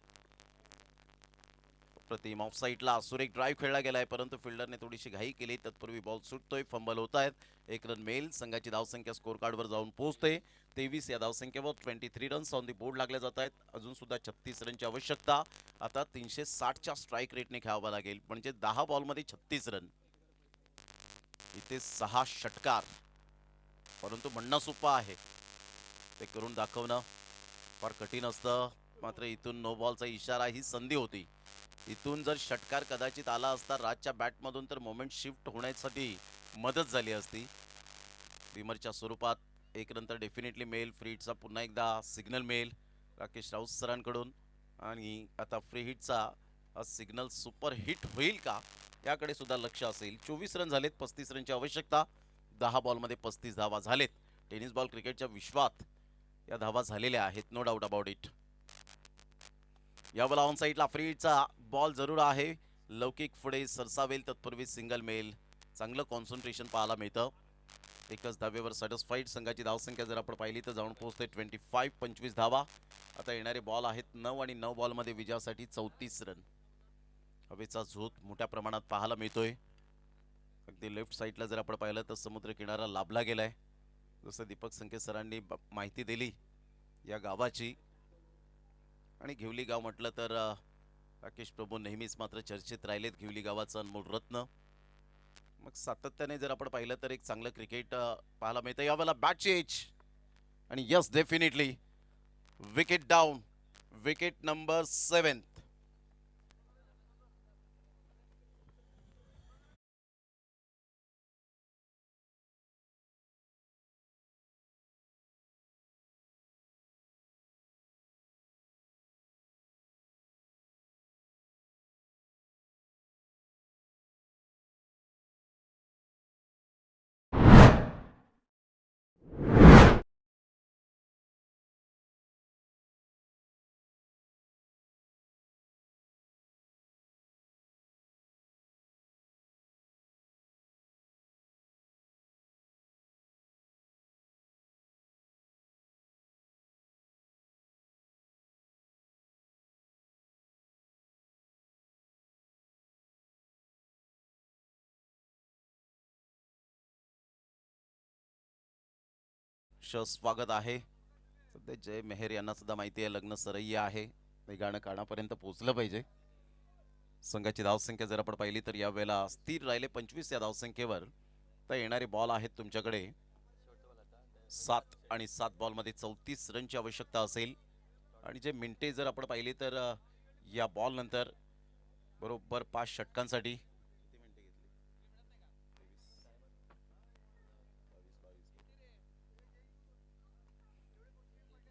प्रतिम ऑफ साईडला सुरेख ड्राईव्ह खेळला गेलाय, परंतु फिल्डरने थोडीशी घाई केली. तत्पूर्वी बॉल सुटतोय, फंबल होत आहेत. एक रन मेल. संघाची धावसंख्या स्कोर कार्डवर जाऊन पोहोचते 23 या धावसंख्येवर. 23 रन्स ऑन दी बोर्ड लागले जात आहेत. अजून सुद्धा 36 रनची आवश्यकता. आता 360च्या स्ट्राईक रेटने खेळावं लागेल, म्हणजे 10 बॉलमध्ये 36 रन. इथे 6 षटकार, परंतु म्हणणं सोपं आहे, ते करून दाखवणं फार कठीण असतं. मात्र इथून नो बॉलचा इशारा ही संधी होती. इथून जर षटकार कदाचित आला असता राजच्या बॅटमधून तर मोमेंट शिफ्ट होण्यासाठी मदत झाली असती. विमरच्या स्वरूपात एक रन तर डेफिनेटली मेल. फ्रीडचा पुन्हा एकदा सिग्नल मेल राकेश राऊत सरांकडून, आणि आता फ्री हिटचा सिग्नल सुपर हिट होईल का याकडे सुद्धा लक्ष असेल. 24 रन झालेत, 35 रनची आवश्यकता. 10 बॉलमध्ये 35 धावा झालेत. टेनिस बॉल क्रिकेटच्या विश्वात या धावा झालेल्या आहेत, नो डाऊट अबाउट इट. यावेळेला ऑन साईडला फ्रीडचा बॉल जरूर आहे. लौकिक पुढे सरसावेल तत्पूर्वी सिंगल मेल. चांगलं कॉन्सन्ट्रेशन पाहायला मिळतं. एकच धावेवर सॅटिस्फाईड. संघाची धावसंख्या जर आपण पाहिली तर जाऊन पोहोचते 25, 25 धावा. आता येणारे बॉल आहेत 9 आणि 9 बॉलमध्ये विजयासाठी 34 रन. हवेचा झोत मोठ्या प्रमाणात पाहायला मिळतोय. अगदी लेफ्ट साईडला जर आपण पाहिलं तर समुद्र किनारा लाभला गेलाय, जसं दीपक संकेत सरांनी माहिती दिली या गावाची. आणि घेवली गाव म्हटलं तर राकेश प्रभू नेहमीच मात्र चर्चेत राहिलेत. घेवली गावाचं अनमोल रत्न. मग सातत्याने जर आपण पाहिलं तर एक चांगलं क्रिकेट पाहायला मिळतं. यावेळेला बॅटची एज, आणि yes definitely wicket down. Wicket number 7. स्वागत आहे. सध्या जय मेहर यांना सुद्धा माहिती आहे लग्न सरय्या आहे, हे गाणं कानापर्यंत पोहोचलं पाहिजे. संघाची धावसंख्या जर आपण पाहिली तर यावेळेला स्थिर राहिले 25 या धावसंख्येवर. तर येणारे बॉल आहेत तुमच्याकडे 7 आणि 7 बॉलमध्ये 34 रनची आवश्यकता असेल. आणि जे मिनिटे जर आपण पाहिली तर या बॉल नंतर बरोबर 5 षटकांसाठी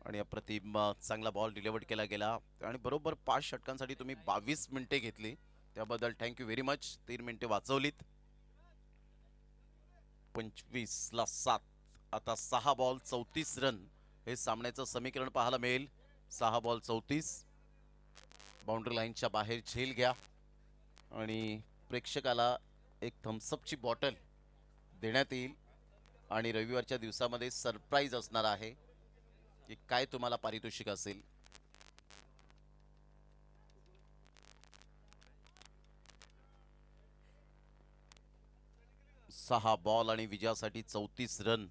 आणि अप्रतिम चांगला बॉल डिलिव्हर्ड केला गेला, आणि बरोबर 5 षटकांसाठी तुम्ही 22 मिनिटे घेतली, त्याबद्दल थँक्यू व्हेरी मच. 3 मिनिटे वाचवलीत. 25 ला 7. आता 6 बॉल 34 रन हे सामन्याचं समीकरण पाहायला मिळेल. 6 बॉल 34. बाउंड्री लाईनच्या बाहेर झेल घ्या आणि प्रेक्षकाला एक थम्सअपची बॉटल देण्यात येईल आणि रविवारच्या दिवसामध्ये सरप्राईज असणार आहे की काय तुम्हाला पारितोषिक असेल. सहा बॉल आणि विजयासाठी 34 रन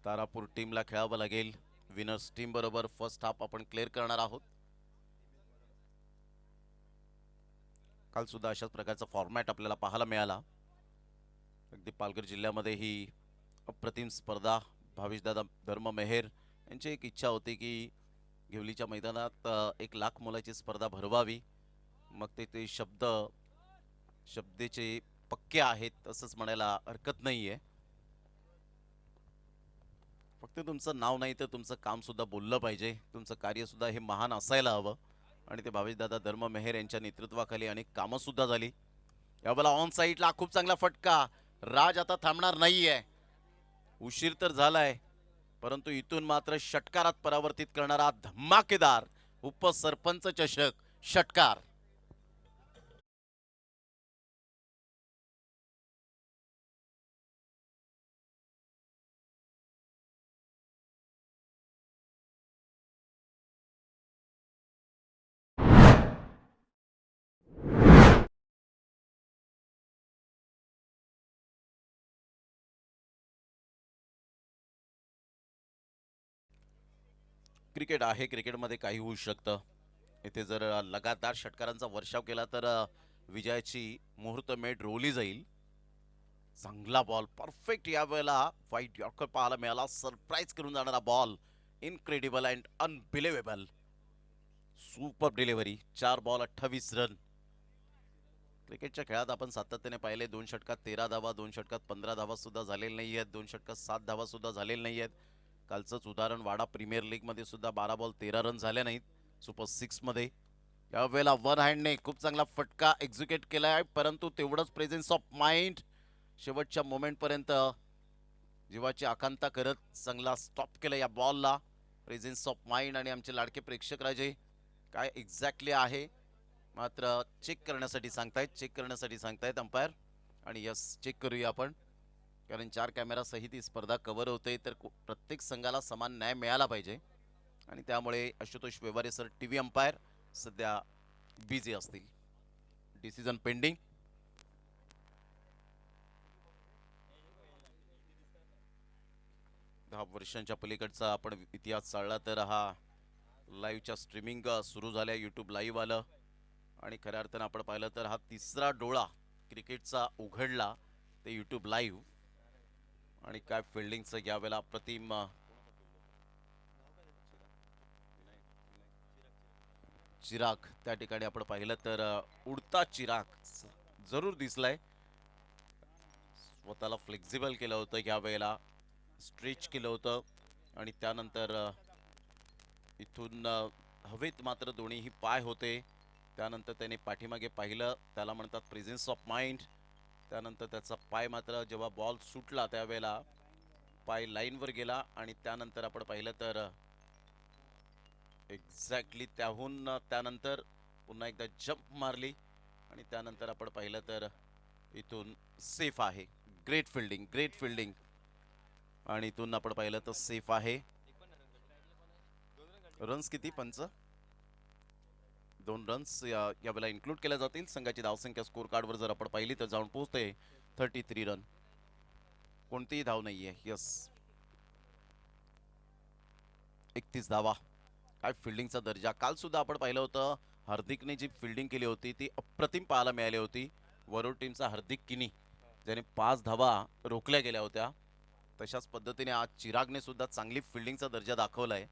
तारापूर टीमला खेळावं लागेल. विनर्स टीम बरोबर फर्स्ट हाफ आपण क्लिअर करणार आहोत. काल सुद्धा अशाच प्रकारचा फॉर्मॅट आपल्याला पाहायला मिळाला. अगदी पालघर जिल्ह्यामध्ये ही अप्रतिम स्पर्धा. भावेशदादा धर्म मेहेर यांची एक इच्छा होती की घेवलीच्या मैदानात 1 लाख मोलाची स्पर्धा भरवावी. मग ते शब्देचे पक्के आहेत असंच म्हणायला हरकत नाहीये. फक्त तुमचं नाव नाही तर तुमचं काम सुद्धा बोललं पाहिजे. तुमचं कार्य सुद्धा हे महान असायला हवं आणि ते भावेशदादा धर्म मेहेर यांच्या नेतृत्वाखाली अनेक कामं सुद्धा झाली. यावेळेला ऑन साईडला खूप चांगला फटका. राज आता थांबणार नाहीये. उशीर तर झालाय परंतु इथून मात्र षटकारात परावर्तित करणारा धमाकेदार उपसरपंच चषक षटकार. क्रिकेट आहे, क्रिकेटमध्ये काही होऊ शकतं. इथे जर लगातार षटकारांचा वर्षाव केला तर विजयाची मुहूर्तमेढ रोवली जाईल. चांगला बॉल परफेक्ट. यावेळेला व्हाईट यॉर्कर पाहायला मिळाला. सरप्राईज करून जाणारा ball. Incredible and unbelievable. Super delivery. 4 ball 28 run. क्रिकेटच्या खेळात आपण सातत्याने पाहिले 2 षटकात 13 धावा, 2 षटकात 15 धावा सुद्धा झालेल्या नाही आहेत, 2 षटकात 7 धावा सुद्धा झालेल्या नाही आहेत. कालचंच उदाहरण वाडा प्रीमियर लीग मध्ये सुद्धा 12 बॉल 13 रन झाले नाहीत सुपर 6 मध्ये. यावेळेला वन हँडने खूप चांगला फटका एक्झिक्यूट केलाय परंतु तेवढंच प्रेझेन्स ऑफ माइंड. शेवटच्या मोमेंट पर्यंत जीवाची आकांक्षा करत चांगला स्टॉप केला या बॉलला. प्रेझेन्स ऑफ माइंड आणि आमचे लाडके प्रेक्षक राजे काय एक्झॅक्टली आहे मात्र चेक करण्यासाठी सांगतायत अंपायर. आणि यस, चेक करूया आपण कारण 4 कॅमेरा सहित ही स्पर्धा कव्हर होते तर प्रत्येक संघाला समान न्याय मिळाला पाहिजे आणि त्यामुळे Ashutosh Vyavahare sir TV umpire सध्या बिझी असतील. Decision pending. दहा वर्षांच्या पलीकडचा आपण इतिहास चालला तर हा लाईव्हच्या स्ट्रीमिंग सुरू झाल्या यूट्यूब लाईव्ह आलं आणि खऱ्या अर्थानं आपण पाहिलं तर हा तिसरा डोळा क्रिकेटचा उघडला ते यूट्यूब लाईव्ह. आणि काय फिल्डिंगचं यावेळेला अप्रतिम. चिराग त्या ठिकाणी आपण पाहिलं तर उडता चिराग जरूर दिसलाय. स्वतःला फ्लेक्झिबल केलं होतं यावेळेला. स्ट्रेच केलं होतं आणि त्यानंतर इथून हवेत मात्र दोन्हीही पाय होते. त्यानंतर त्याने पाठीमागे पाहिलं. त्याला म्हणतात प्रेझेन्स ऑफ माइंड. त्यानंतर त्याचा पाय मात्र जेव्हा बॉल सुटला त्यावेळेला पाय लाईनवर गेला आणि त्यानंतर आपण पाहिलं तर एक्झॅक्टली त्यानंतर पुन्हा एकदा जंप मारली आणि त्यानंतर आपण पाहिलं तर इथून सेफ आहे. ग्रेट फिल्डिंग आणि इथून आपण पाहिलं तर सेफ आहे. रन्स किती पंच? 2 रन्स यावेळेला इन्क्लूड केल्या जातील. संघाची धावसंख्या स्कोर कार्डवर जर आपण पाहिली तर जाऊन पोहोचते 33 रन. कोणतीही धाव नाहीये. यस, 31 धावा. काय फिल्डिंगचा दर्जा. काल सुद्धा आपण पाहिलं होतं हार्दिकने जी फिल्डिंग केली होती ती अप्रतिम पाहायला मिळाली होती. वरुड टीमचा हार्दिक किनी ज्याने 5 धावा रोखल्या गेल्या होत्या. तशाच पद्धतीने आज चिरागने सुद्धा चांगली फिल्डिंगचा दर्जा दाखवलाय.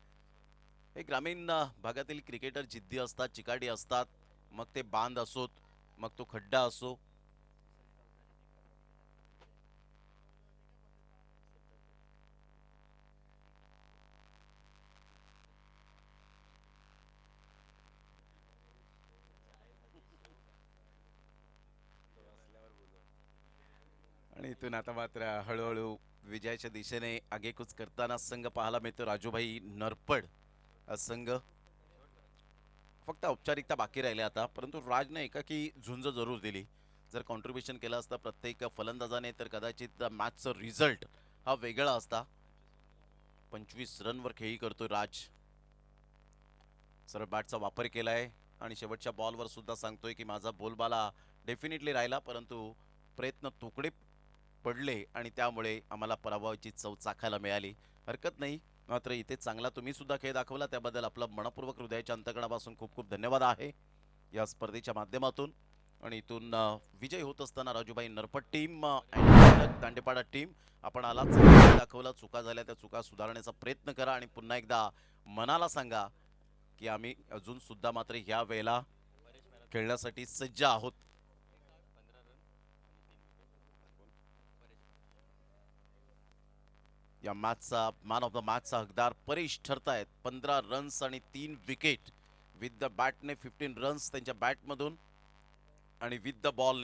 हे ग्रामीण भागातील क्रिकेटर जिद्दी असतात, चिकाटी असतात. मग ते बांध असोत, मग तो खड्डा असो. आणि इथून आता मात्र हळूहळू विजयाच्या दिशेने आगेकूच करताना संघ पाहायला मिळतो. राजूभाई नरपड हा संघ फक्त औपचारिकता बाकी राहिल्या आता, परंतु राजने एकाकी झुंज जरूर दिली. जर कॉन्ट्रीब्युशन केलं असतं प्रत्येक फलंदाजाने तर कदाचित मॅचचा रिझल्ट हा वेगळा असता. 25 रनवर खेळी करतोय राज. सरळ बॅटचा वापर केलाय आणि शेवटच्या बॉलवर सुद्धा सांगतोय की माझा बोलबाला डेफिनेटली राहिला, परंतु प्रयत्न तुकडे पडले आणि त्यामुळे आम्हाला पराभवाची चव चाखायला मिळाली. हरकत नाही, मात्र इथे चांगला तुम्ही सुद्धा खेळ दाखवला, त्याबद्दल आपलं मनपूर्वक हृदयाच्या अंतकणापासून खूप खूप धन्यवाद आहे या स्पर्धेच्या माध्यमातून. आणि इथून विजय होत असताना राजूभाई नरपट टीम दांडेपाडा टीम आपण आला, चांगला खेळ दाखवला. चुका झाल्या त्या चुका सुधारण्याचा प्रयत्न करा आणि पुन्हा एकदा मनाला सांगा की आम्ही अजून सुद्धा मात्र ह्या वेळेला खेळण्यासाठी सज्ज आहोत. या मॅचचा मॅन ऑफ द मॅचचा हकदार परेश ठरतायत. 15 रन्स आणि 3 विकेट विथ द बॅटने 15 रन्स त्यांच्या बॅटमधून आणि विथ द बॉलने